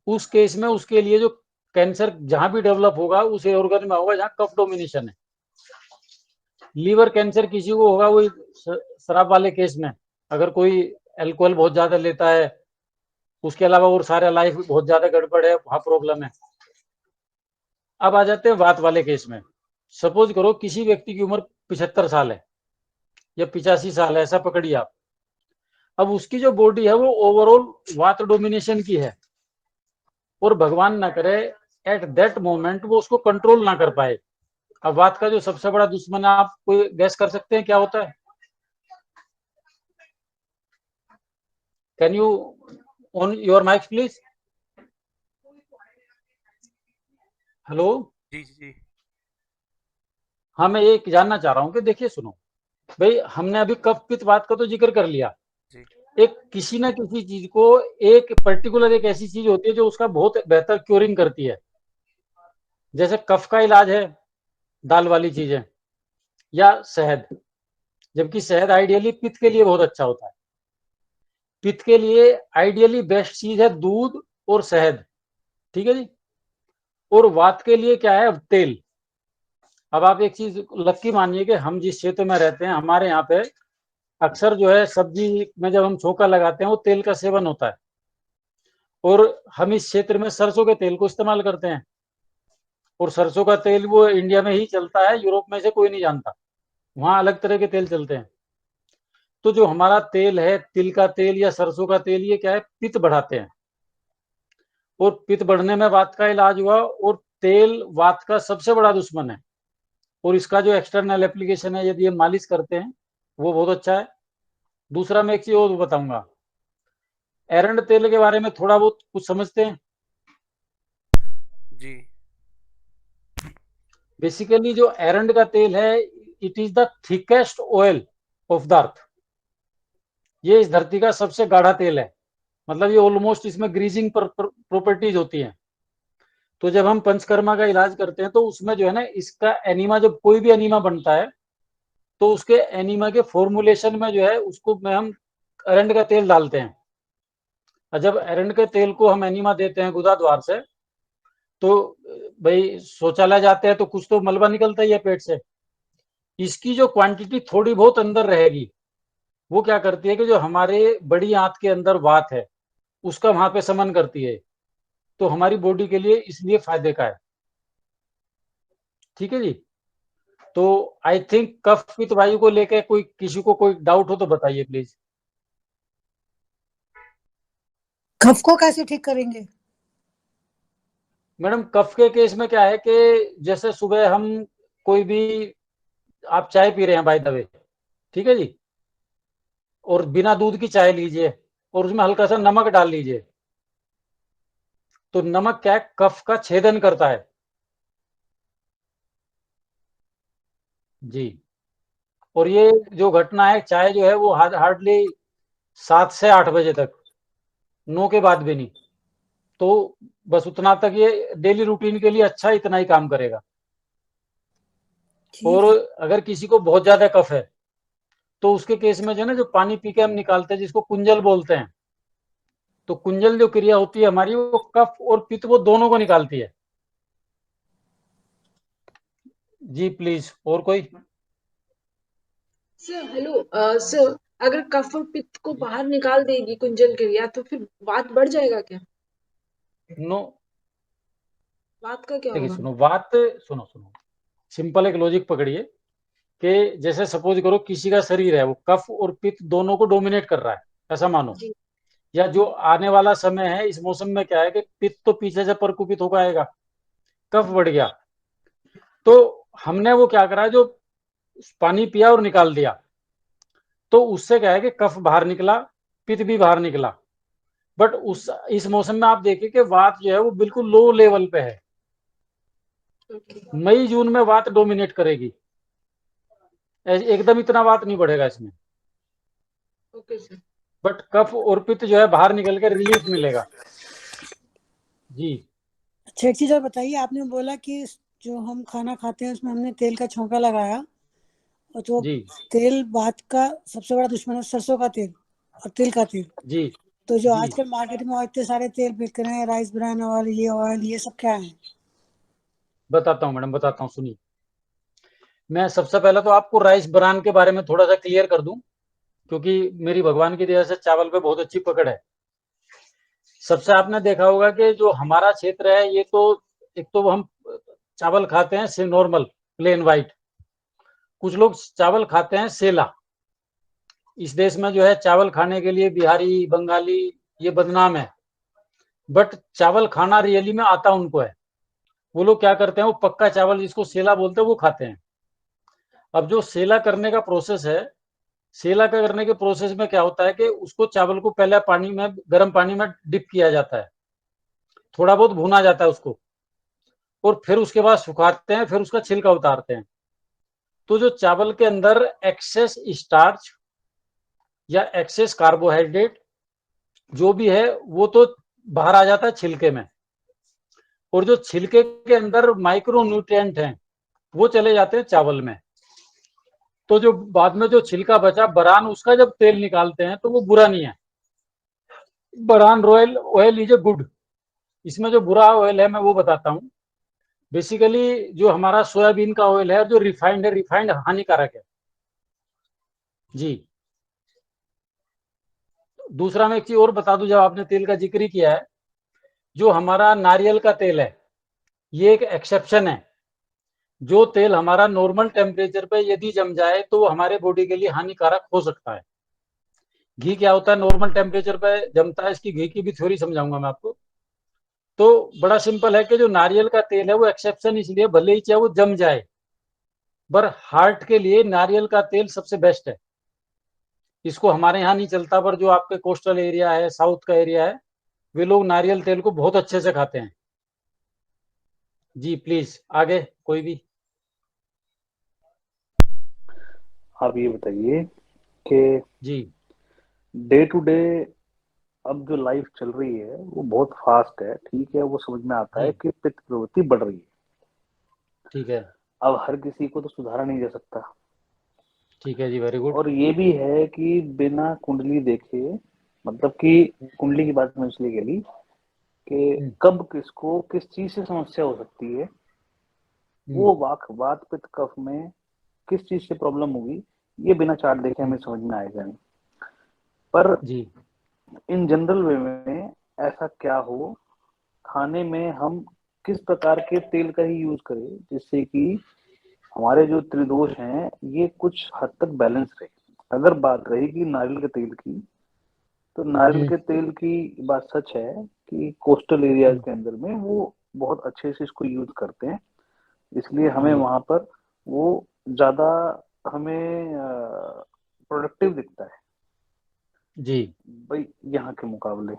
उस केस में उसके लिए जो कैंसर जहां भी डेवलप होगा उस ऑर्गन में होगा जहां कफ डोमिनेशन है। लीवर कैंसर किसी को होगा वही शराब वाले केस में, अगर कोई अल्कोहल बहुत ज्यादा लेता है, उसके अलावा और सारे लाइफ बहुत ज्यादा गड़बड़ है, वहां प्रॉब्लम है। अब आ जाते हैं वात वाले केस में। सपोज करो किसी व्यक्ति की उम्र 75 साल है या 85 साल है, ऐसा पकड़िए आप। अब उसकी जो बॉडी है वो ओवरऑल वात डोमिनेशन की है, और भगवान ना करे एट दैट मोमेंट वो उसको कंट्रोल ना कर पाए। अब वात का जो सबसे बड़ा दुश्मन है, आप कोई गैस कर सकते हैं क्या होता है? Can you on your mic please? Hello. जी जी जी। हाँ, मैं ये जानना चाह रहा हूँ कि देखिए सुनो भाई, हमने अभी कफ पित्त वात का तो जिक्र कर लिया। जी एक किसी ना किसी चीज को, एक पर्टिकुलर एक ऐसी चीज होती है जो उसका बहुत बेहतर क्योरिंग करती है। जैसे कफ का इलाज है दाल वाली चीजें या शहद, जबकि शहद आइडियली पित्त के लिए बहुत अच्छा होता है। पित्त के लिए आइडियली बेस्ट चीज है दूध और शहद, ठीक है जी। और वात के लिए क्या है? तेल। अब आप एक चीज लक्की मानिए कि हम जिस क्षेत्र में रहते हैं, हमारे यहाँ पे अक्सर जो है सब्जी में जब हम छोंका लगाते हैं वो तेल का सेवन होता है, और हम इस क्षेत्र में सरसों के तेल को इस्तेमाल करते हैं। और सरसों का तेल वो इंडिया में ही चलता है, यूरोप में से कोई नहीं जानता, वहां अलग तरह के तेल चलते हैं। तो जो हमारा तेल है, तिल का तेल या सरसों का तेल, ये क्या है? पित्त बढ़ाते हैं, और पित्त बढ़ने में वात का इलाज हुआ। और तेल वात का सबसे बड़ा दुश्मन है, और इसका जो एक्सटर्नल एप्लीकेशन है, यदि ये मालिश करते हैं वो बहुत अच्छा है। दूसरा मैं एक चीज और बताऊंगा, एरंड तेल के बारे में थोड़ा बहुत कुछ समझते हैं? जी। बेसिकली जो एरंड का तेल है, it is the thickest oil of the earth. ये इस धरती का सबसे गाढ़ा तेल है, मतलब ये ऑलमोस्ट, इसमें ग्रीजिंग प्रॉपर्टीज होती हैं। तो जब हम पंचकर्मा का इलाज करते हैं तो उसमें जो है ना, इसका एनीमा, जब कोई भी एनीमा बनता है तो उसके एनीमा के फॉर्मुलेशन में जो है उसको में हम एरंड का तेल डालते हैं। और जब एरंड के तेल को हम एनीमा देते हैं गुदा द्वार से, तो भाई शौचालय जाते हैं तो कुछ तो मलबा निकलता ही है पेट से। इसकी जो क्वांटिटी थोड़ी बहुत अंदर रहेगी, वो क्या करती है कि जो हमारे बड़ी आंत के अंदर वात है उसका वहां पे समन करती है। तो हमारी बॉडी के लिए इसलिए फायदे का है, ठीक है जी। तो आई थिंक कफ पित्त वायु को लेकर कोई किसी को कोई डाउट हो तो बताइए प्लीज। कफ को कैसे ठीक करेंगे? मैडम कफ के केस में क्या है कि जैसे सुबह हम कोई भी, आप चाय पी रहे हैं बाय द वे, ठीक है जी, और बिना दूध की चाय लीजिए और उसमें हल्का सा नमक डाल लीजिए, तो नमक क्या है? कफ का छेदन करता है जी। और ये जो घटना है, चाय जो है वो हार्डली 7 से 8 बजे तक, 9 के बाद भी नहीं। तो बस उतना तक ये डेली रूटीन के लिए अच्छा, इतना ही काम करेगा। ठीक और है। अगर किसी को बहुत ज्यादा कफ है तो उसके केस में जो है ना, जो पानी पी के हम निकालते हैं जिसको कुंजल बोलते हैं, तो कुंजल जो क्रिया होती है हमारी, वो कफ और पित्त वो दोनों को निकालती है जी। प्लीज और कोई? सर हेलो, सर अगर कफ और पित्त को बाहर निकाल देगी कुंजल क्रिया तो फिर वात बढ़ जाएगा क्या? नो। वात का क्या देखिए होगा? सुनो, बात सुनो सुनो, सिंपल एक लॉजिक पकड़िए। कि जैसे सपोज करो किसी का शरीर है वो कफ और पित्त दोनों को डोमिनेट कर रहा है, ऐसा मानो। जी या जो आने वाला समय है इस मौसम में क्या है कि पित्त तो पीछे से प्रकोपित होकर आएगा, कफ बढ़ गया, तो हमने वो क्या करा, जो पानी पिया और निकाल दिया, तो उससे क्या है कि कफ बाहर निकला, पित्त भी बाहर निकला। बट उस इस मौसम में आप देखिए कि वात जो है वो बिल्कुल लो लेवल पे है। ओके मई जून में वात डोमिनेट करेगी, एकदम इतना वात नहीं बढ़ेगा इसमें। Okay sir. बट कफ और पित्त जो है बाहर निकल के रिलीफ मिलेगा। जी अच्छा, एक चीज और बताइए, आपने बोला कि जो हम खाना खाते हैं उसमें हमने तेल का छौंका लगाया, और तो जी तेल बात का सबसे बड़ा दुश्मन है सरसों का तेल और तिल का तेल। जी तो जो जी आजकल मार्केट में इतने सारे तेल बिक रहे हैं, राइस ब्रान ऑयल, ये सब क्या है? बताता हूँ मैडम, बताता हूँ, सुनिए। मैं सबसे पहले तो आपको राइस ब्रान के बारे में थोड़ा सा क्लियर कर दूं, क्योंकि मेरी भगवान की दया से चावल पे बहुत अच्छी पकड़ है। सबसे आपने देखा होगा कि जो हमारा क्षेत्र है ये तो, एक तो हम चावल खाते हैं से नॉर्मल प्लेन वाइट, कुछ लोग चावल खाते हैं सेला। इस देश में जो है चावल खाने के लिए बिहारी बंगाली ये बदनाम है, बट चावल खाना रियली में आता उनको है। वो लोग क्या करते हैं, वो पक्का चावल जिसको सेला बोलते हैं वो खाते हैं। अब जो सेला करने का प्रोसेस है, सेला का करने के प्रोसेस में क्या होता है कि उसको चावल को पहले पानी में, गर्म पानी में डिप किया जाता है, थोड़ा बहुत भुना जाता है उसको, और फिर उसके बाद सुखाते हैं, फिर उसका छिलका उतारते हैं। तो जो चावल के अंदर एक्सेस स्टार्च या एक्सेस कार्बोहाइड्रेट जो भी है वो तो बाहर आ जाता है छिलके में, और जो छिलके के अंदर माइक्रो न्यूट्रिएंट हैं वो चले जाते हैं चावल में। तो जो बाद में जो छिलका बचा बरान, उसका जब तेल निकालते हैं तो वो बुरा नहीं है। Bran royal oil is a good. इसमें जो बुरा ऑयल है मैं वो बताता हूँ। बेसिकली जो हमारा सोयाबीन का ऑयल है, जो रिफाइंड है, रिफाइंड हानिकारक है जी। दूसरा मैं एक चीज और बता दूं, जब आपने तेल का जिक्र ही किया है, जो हमारा नारियल का तेल है ये एक एक्सेप्शन है। जो तेल हमारा नॉर्मल टेम्परेचर पे यदि जम जाए तो वो हमारे बॉडी के लिए हानिकारक हो सकता है। घी क्या होता है, नॉर्मल टेम्परेचर पे जमता है, इसकी घी की भी थ्योरी समझाऊंगा मैं आपको। तो बड़ा सिंपल है कि जो नारियल का तेल है वो एक्सेप्शन इसलिए, भले ही चाहे वो जम जाए, पर हार्ट के लिए नारियल का तेल सबसे बेस्ट है। इसको हमारे यहाँ नहीं चलता, पर जो आपके कोस्टल एरिया है, साउथ का एरिया है, वे लोग नारियल तेल को बहुत अच्छे से खाते हैं जी। प्लीज आगे कोई भी। आप ये बताइए कि जी डे टू डे अब जो लाइफ चल रही है वो बहुत फास्ट है, ठीक है, वो समझ में आता जी है कि पित्त प्रवृत्ति बढ़ रही है। ठीक है, अब हर किसी को तो सुधारा नहीं जा सकता, ठीक है जी, वेरी गुड। और ये भी है कि बिना कुंडली देखे, मतलब कि कुंडली की बात मैं इसलिए करी कि कब किसको किस चीज से समस्या हो सकती है, वो वात पित्त कफ में किस चीज से प्रॉब्लम होगी, ये बिना चार्ट देखे हमें समझ में आएगा नहीं। पर जी इन जनरल वे में ऐसा क्या हो, खाने में हम किस प्रकार के तेल का ही यूज करें जिससे कि हमारे जो त्रिदोष हैं ये कुछ हद तक बैलेंस रहे। अगर बात रहेगी नारियल के तेल की, तो नारियल के तेल की बात सच है कि कोस्टल एरियाज के अंदर में वो बहुत अच्छे से इसको यूज करते हैं, इसलिए हमें जी वहां पर वो ज्यादा हमें प्रोडक्टिव दिखता है जी भाई यहाँ के मुकाबले।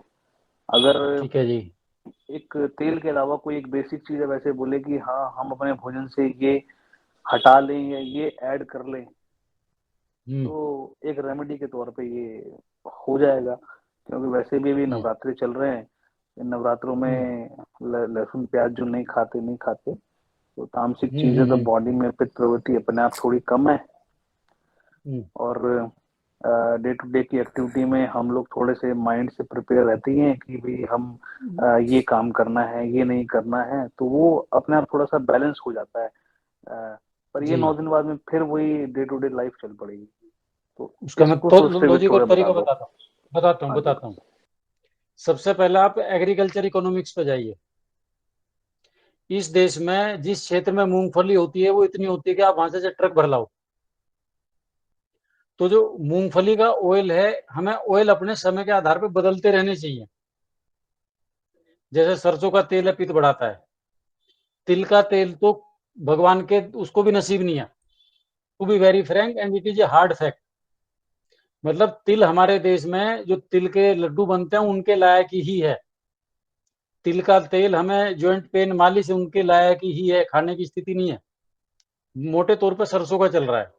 अगर ठीक है जी। एक तेल के अलावा कोई एक बेसिक चीज है वैसे बोले कि हाँ हम अपने भोजन से ये हटा लें या ये ऐड कर लें, तो एक रेमेडी के तौर पे ये हो जाएगा। क्योंकि वैसे भी अभी नवरात्रि चल रहे हैं, इन नवरात्रों में लहसुन प्याज जो नहीं खाते, तो तामसिक चीजें तो बॉडी में पित्त प्रवृत्ति अपने आप थोड़ी कम है, और डे टू डे की एक्टिविटी में हम लोग थोड़े से माइंड से प्रिपेयर रहते हैं कि भी हम ये काम करना है ये नहीं करना है, तो वो अपने आप थोड़ा सा बैलेंस हो जाता है। पर ये जी 9 दिन बाद में फिर वही डे टू डे लाइफ चल पड़ेगी, तो उसका मैं इसको तो सोचते हुए लॉजिक और थोड़ा बता तरीका दो। हाँ जी। बताता हूँ। सबसे पहले आप एग्रीकल्चर इकोनॉमिक्स पे जाइए। इस देश में जिस क्षेत्र में मूंगफली होती है वो इतनी होती है कि आप वहां से ट्रक भर लाओ। तो जो मूंगफली का ऑयल है, हमें ऑयल अपने समय के आधार पर बदलते रहने चाहिए। जैसे सरसों का तेल है, पित्त बढ़ाता है। तिल का तेल तो भगवान के उसको भी नसीब नहीं है, to be very frank, and it is a hard fact. मतलब तिल हमारे देश में जो तिल के लड्डू बनते हैं उनके लायक ही है। तिल का तेल हमें जॉइंट पेन मालिश उनके लायक ही है, खाने की स्थिति नहीं है। मोटे तौर पे सरसों का चल रहा है,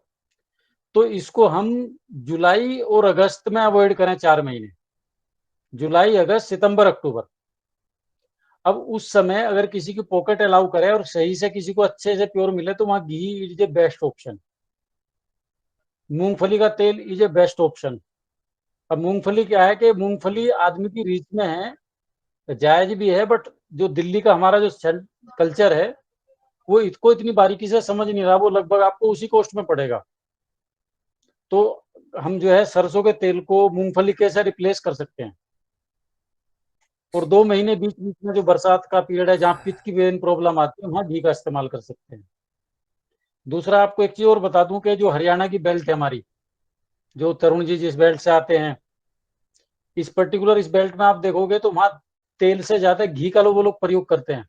तो इसको हम जुलाई और अगस्त में अवॉइड करें, 4 महीने, जुलाई, अगस्त, सितंबर, अक्टूबर। अब उस समय अगर किसी की पॉकेट अलाउ करे और सही से किसी को अच्छे से प्योर मिले तो वहां घी इज ए बेस्ट ऑप्शन। मूंगफली का तेल इज ए बेस्ट ऑप्शन। अब मूंगफली क्या है कि मूंगफली आदमी की रीच में है, जायज भी है, बट जो दिल्ली का हमारा जो कल्चर है वो इसको इतनी बारीकी से समझ नहीं रहा, वो लगभग आपको उसी कॉस्ट में पड़ेगा। तो हम जो है सरसों के तेल को मूंगफली कैसे रिप्लेस कर सकते हैं। और 2 महीने बीच बीच में जो बरसात का पीरियड है जहाँ पित्त की मेन प्रॉब्लम आती है, वहां घी का इस्तेमाल कर सकते हैं। दूसरा आपको एक चीज और बता दूं कि जो हरियाणा की बेल्ट है हमारी, जो तरुण जी जिस बेल्ट से आते हैं, इस पर्टिकुलर इस बेल्ट में आप देखोगे तो वहां तेल से ज्यादा घी का वो लोग प्रयोग करते हैं।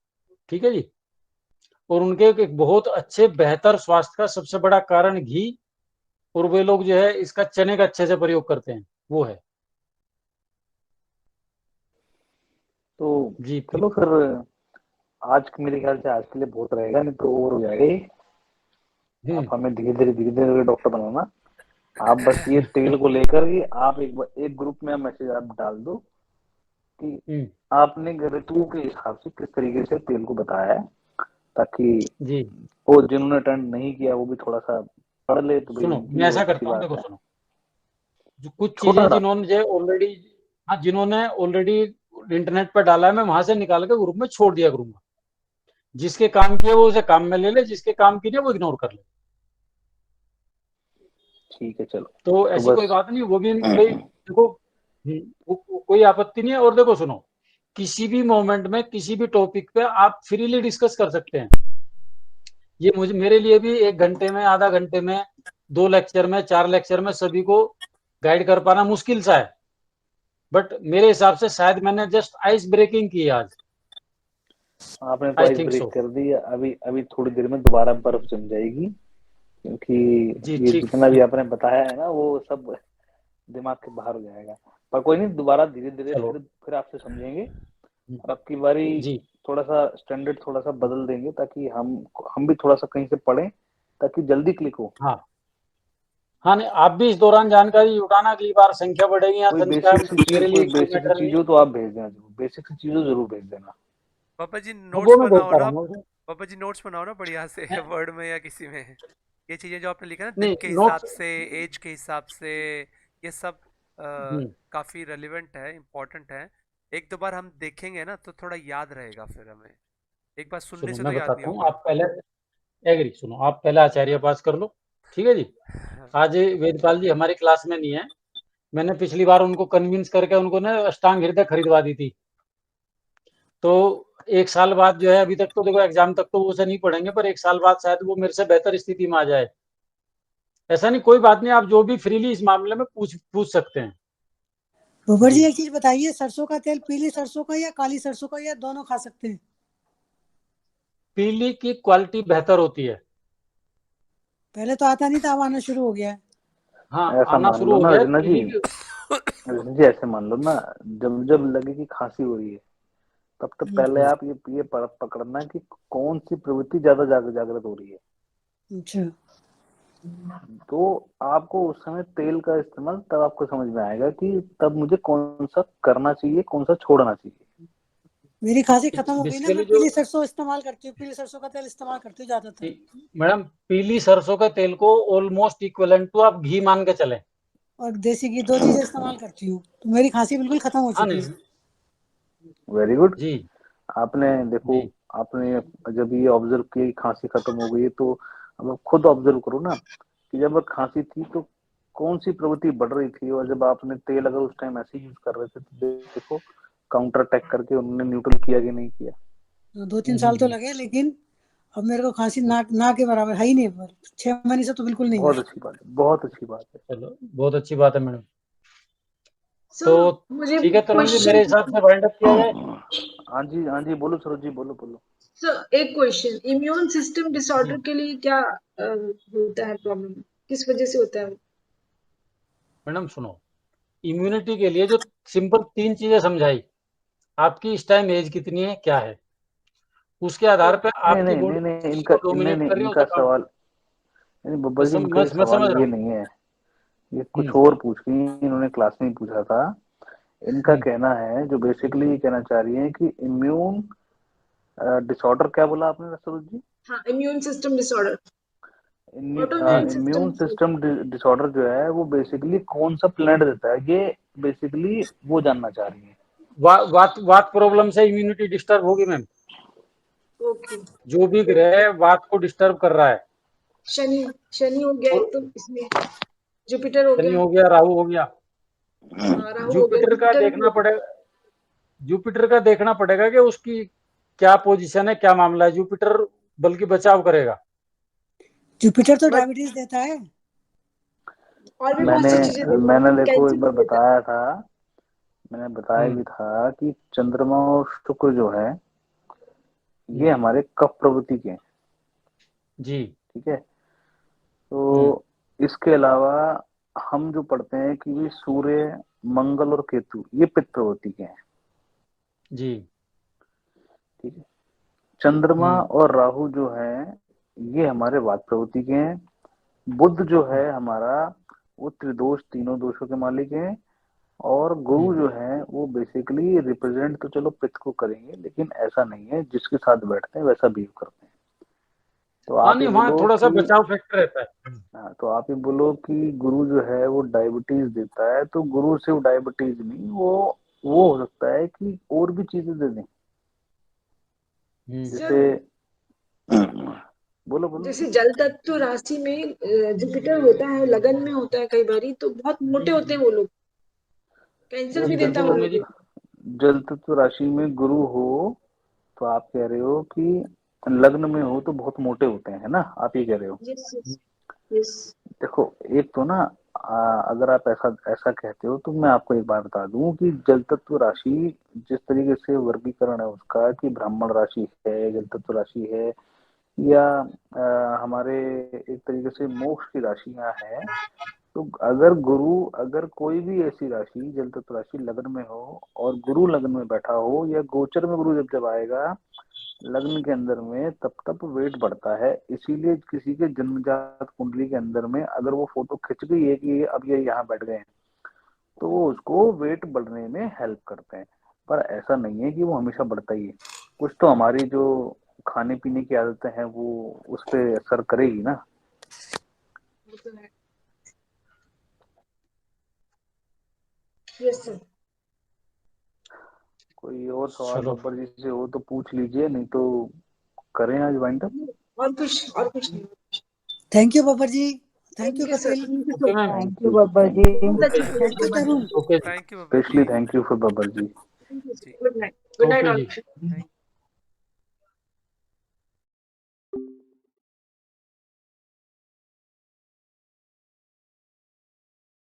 ठीक है जी। और उनके एक बहुत अच्छे बेहतर स्वास्थ्य का सबसे बड़ा कारण घी, और वे लोग जो है इसका चने का अच्छे से प्रयोग करते हैं, वो है। तो जी चलो फिर आज मेरे ख्याल से आज के लिए बहुत रहेगा, नहीं तो और हो जाएगा ये। आप हमें धीरे धीरे डॉक्टर बनाना। आप बस ये तेल को लेकर ही आप एक ग्रुप में मैसेज आप डाल दो कि आपने घरेलू के हिसाब से किस तरीके से तेल को बताया है, ताकि जी वो जिन्होंने अटेंड नहीं किया वो भी थोड़ा सा पढ़ ले। तो भाई सुनो, उनकी मैं ऐसा और अच्छी करता हूँ, बात देखो है। सुनो, जो कुछ छोटा चीजें सा जिन्होंने जो ऑलरेडी, हाँ, जिन्होंने ऑलरेडी इंटरनेट पर डाला है, मैं वहां से निकाल के ग्रुप में छोड़ दिया करूंगा। जिसके काम किए वो उसे काम में ले ले, जिसके काम की नहीं वो इग्नोर कर ले। ठीक है, चलो। तो तो ऐसी कोई बस बात नहीं, वो भी भाई देखो, कोई आपत्ति नहीं है। और देखो सुनो, किसी भी मोमेंट में किसी भी टॉपिक पे आप फ्रीली डिस्कस कर सकते हैं। ये मुझे, मेरे लिए भी 1 घंटे में, आधा घंटे में, 2 लेक्चर में, 4 लेक्चर में सभी को गाइड कर पाना मुश्किल सा है। बट मेरे हिसाब से शायद मैंने जस्ट आइस ब्रेकिंग की आज। आपने तो आई आइस थिंक ब्रेक सो। कर दी। अभी अभी थोड़ी देर में दोबारा बर्फ जम जाएगी, क्योंकि जी ये ठीक। जितना भी आपने बताया है ना वो सब दिमाग के बाहर हो जाएगा। पर कोई नहीं, दोबारा धीरे धीरे चलो। फिर आपसे समझेंगे। और आपकी बारी जी थोड़ा सा स्टैंडर्ड थोड़ा सा बदल देंगे, ताकि हम भी थोड़ा सा कहीं से पढ़ें, ताकि जल्दी क्लिक हो। हाँ हाँ, नहीं आप भी इस दौरान जानकारी जुटाना, अगली बार संख्या बढ़ेगी या कोई संख्या, बेसिक सी चीज मेरे लिए कोई कोई बेसिक सी मैटर नहीं चीज है। हो तो आप भेज देना, जरूर बेसिक सी चीज हो जरूर भेज देना। पापा जी हाँ, वो नोट्स मैं बनाओ भेजता ना। रहूंगा उसे। पापा जी नोट्स बनाओ ना बढ़िया से वर्ड में या किसी में। ये चीज़ें जो आपने लिखा ना, दिन नहीं के हिसाब नोट्स। से, एज के हिसाब से, ये सब काफ़ी रेलिवेंट है, इम्पोर्टेंट है। एक दो बार हम देखेंगे ना तो थोड़ा याद रहेगा, फिर हमें एक बार सुनने सुनो से तो मैं याद नहीं बताता हूँ, होगा। आप पहले एग्री, सुनो आप पहले आचार्य पास कर लो। ठीक है जी। आज वेदपाल जी हमारी क्लास में नहीं है। मैंने पिछली बार उनको कन्विंस करके उनको ना अष्टांग हृदय खरीदवा दी थी। तो 1 साल बाद जो है, अभी तक तो देखो एग्जाम तक तो वो उसे नहीं पढ़ेंगे, पर 1 साल बाद शायद वो मेरे से बेहतर स्थिति में आ जाए। ऐसा नहीं, कोई बात नहीं, आप जो भी फ्रीली इस मामले में पूछ सकते हैं। गोबर जी जी एक चीज बताइए, सरसों का तेल पीली सरसों का या काली सरसों का, या दोनों खा सकते हैं? पीली की क्वालिटी बेहतर होती है। पहले तो आता नहीं था, अब आना शुरू हो गया है। हाँ, ऐसा आना मान शुरू लो हो ना गया है रचना जी, पीली की। रचना जी ऐसे मान लो ना, जब जब लगे कि खांसी हो रही है, तब तब पहले आप ये पकड़ना कि कौन सी प्रवृत्ति ज्यादा जागृत हो रही है। अच्छा। तो आपको उस समय तेल का इस्तेमाल तब आपको समझ में आएगा कि तब मुझे कौन सा करना चाहिए, कौन सा छोड़ना चाहिए। मेरी खांसी खत्म हो गई ना, मैं बेसिकली जो पीली सरसों इस्तेमाल करती हूँ, पीली सरसों का तेल इस्तेमाल करती हूँ ज्यादातर। मैडम, पीली सरसों के तेल को ऑलमोस्ट इक्विवेलेंट टू आप घी मान के चले। और देसी घी, 2 चीजें इस्तेमाल करती हूँ, तो मेरी खांसी बिल्कुल खत्म हो हाँ चुकी नहीं। है। Very good. जी आपने देखो, जी आपने जब ये ऑब्जर्व किया कि खांसी खत्म हो गई है, तो अब आप खुद ऑब्जर्व करो ना कि जब खांसी थी तो कौन सी प्रवृत्ति बढ़ रही थी, और जब आपने तेल अगर उस टाइम ऐसे यूज कर रहे थे तो देखो काउंटर अटैक करके उन्होंने न्यूट्रल किया कि नहीं किया। 2-3 साल तो लगे, लेकिन अब मेरे को खांसी ना के बराबर है ही नहीं, पर 6 महीने से तो बिल्कुल नहीं बहुत है। अच्छी बात है, बहुत अच्छी बात है। चलो बहुत अच्छी बात है मैडम। सर तो मुझे ठीक है तरुण जी, मेरे हिसाब से वाइंड अप किया जाए। हाँ जी, हाँ जी, बोलो सरोज जी, बोलो बोलो। सर एक क्वेश्चन, इम्यून सिस्टम डिसऑर्डर जी के लिए क्या होता है प्रॉब्लम, किस वजह से होता है? मैडम सुनो, इम्यूनिटी के लिए जो सिंपल 3 चीजें समझाई, आपकी इस टाइम एज कितनी है, क्या है, उसके आधार पर नहीं आपकी नहीं नहीं बॉडी नहीं, किसको डोमिनेट कर रही है इनका उसे काम। सवाल, नहीं बब्बर जी, इनका मैं सवाल समझ रहा ये हूँ। नहीं है, ये कुछ हम्म और पूछ रही हैं, इन्होंने क्लास में ही पूछा था। इनका हम्म कहना है, जो बेसिकली ये कहना चाह रही है कि इम्यून डिसऑर्डर, क्या बोला आपने सरोज जी? हाँ, immune system disorder, autoimmune immune system. System disorder जो है वो बेसिकली कौन सा प्लेनेट देता है, ये बेसिकली वो जानना चाह रही है। वात प्रॉब्लम से इम्यूनिटी डिस्टर्ब होगी मैम। ओके। जो भी ग्रह है वात को डिस्टर्ब कर रहा है, शनि, शनि हो गया और एक तो, इसमें जुपिटर हो शनि गया, हो गया, राहु हो गया। राहु हो गया, जुपिटर का जुपिटर भी देखना हो गया। पड़ेगा, जुपिटर का देखना पड़ेगा कि उसकी क्या पोजीशन है, क्या मामला है। जुपिटर बल्कि बचाव करेगा। जुपिटर तो बट डायबिटीज देता है। और भी बहुत मैंने सी चीजें देता है, मैंने देखो कैंसर एक भी बार देता है। बताया था, मैंने बताया भी हम्म था कि चंद्रमा और शुक्र जो है ये हम्म, हमारे कफ प्रवृत्ति के हैं, जी ठीक है। हम्म तो इसके अलावा हम जो पढ़ते हैं कि ये सूर्य, मंगल और केतु ये पित्त प्रवृत्ति के हैं, जी ठीक है। चंद्रमा हम्म और राहु जो है ये हमारे वात प्रवृत्ति के हैं। बुध जो है हमारा वो त्रिदोष, तीनों दोषों के मालिक हैं। और गुरु हम्म। जो है वो बेसिकली रिप्रेजेंट तो चलो पित्त को करेंगे, लेकिन ऐसा नहीं है जिसके साथ बैठते हैं वैसा बिहेव करते हैं। तो हाँ आप ये नहीं, वहाँ बोलो थोड़ा सा कि, बचाव फैक्टर रहता है। हाँ, तो आप ये बोलो कि गुरु जो है वो डायबिटीज देता है, तो गुरु सिर्फ डायबिटीज नहीं, वो हो सकता है कि और भी चीजें दे दें, हम्म जैसे सर बोलो बोलो। जैसे जल तत्व राशि में जुपिटर होता है, लगन में होता है कई बारी, तो बहुत मोटे होते हैं वो लोग, कैंसर भी फिर देता से है वो बोलने जी। लोग। जल तत्व राशि में गुरु हो तो आप कह रहे हो कि लग्न में हो तो बहुत मोटे होते हैं, है ना, आप ये कह रहे हो। Yes yes yes. देखो एक तो ना, अगर आप ऐसा ऐसा कहते हो तो मैं आपको एक बात बता दूं कि जल तत्व राशि जिस तरीके से वर्गीकरण है उसका कि ब्राह्मण राशि है, जल तत्व राशि है, या हमारे एक तरीके से मोक्ष की राशियां हैं। तो अगर कोई भी ऐसी राशि जल तत्व राशि लग्न में हो और गुरु लग्न में बैठा हो, या गोचर में गुरु जब जब आएगा लग्न के अंदर में, तब तब वेट बढ़ता है। इसीलिए किसी के जन्मजात कुंडली के अंदर में अगर वो फोटो खिंच गई है कि अब ये यहाँ बैठ गए हैं, तो वो उसको वेट बढ़ने में हेल्प करते हैं। पर ऐसा नहीं है कि वो हमेशा बढ़ता ही है, कुछ तो हमारी जो खाने पीने की आदतें हैं वो उस पर असर करेगी ना। वो तो है। Yes sir. कोई और सवाल चलो बब्बर जी से हो तो पूछ लीजिए, नहीं तो करें आज वाइंड अप। और कुछ नहीं। Thank you Babar ji, thank thank you you sir, Kapil, thank you okay so ma'am. Thank thank you you, Baba ji. बहुत अच्छी थैंक यू चीजें। Tarun. Okay thank you Babbar specially ji. Thank you for Babbar ji. Good night, good night okay all. जी। थैंक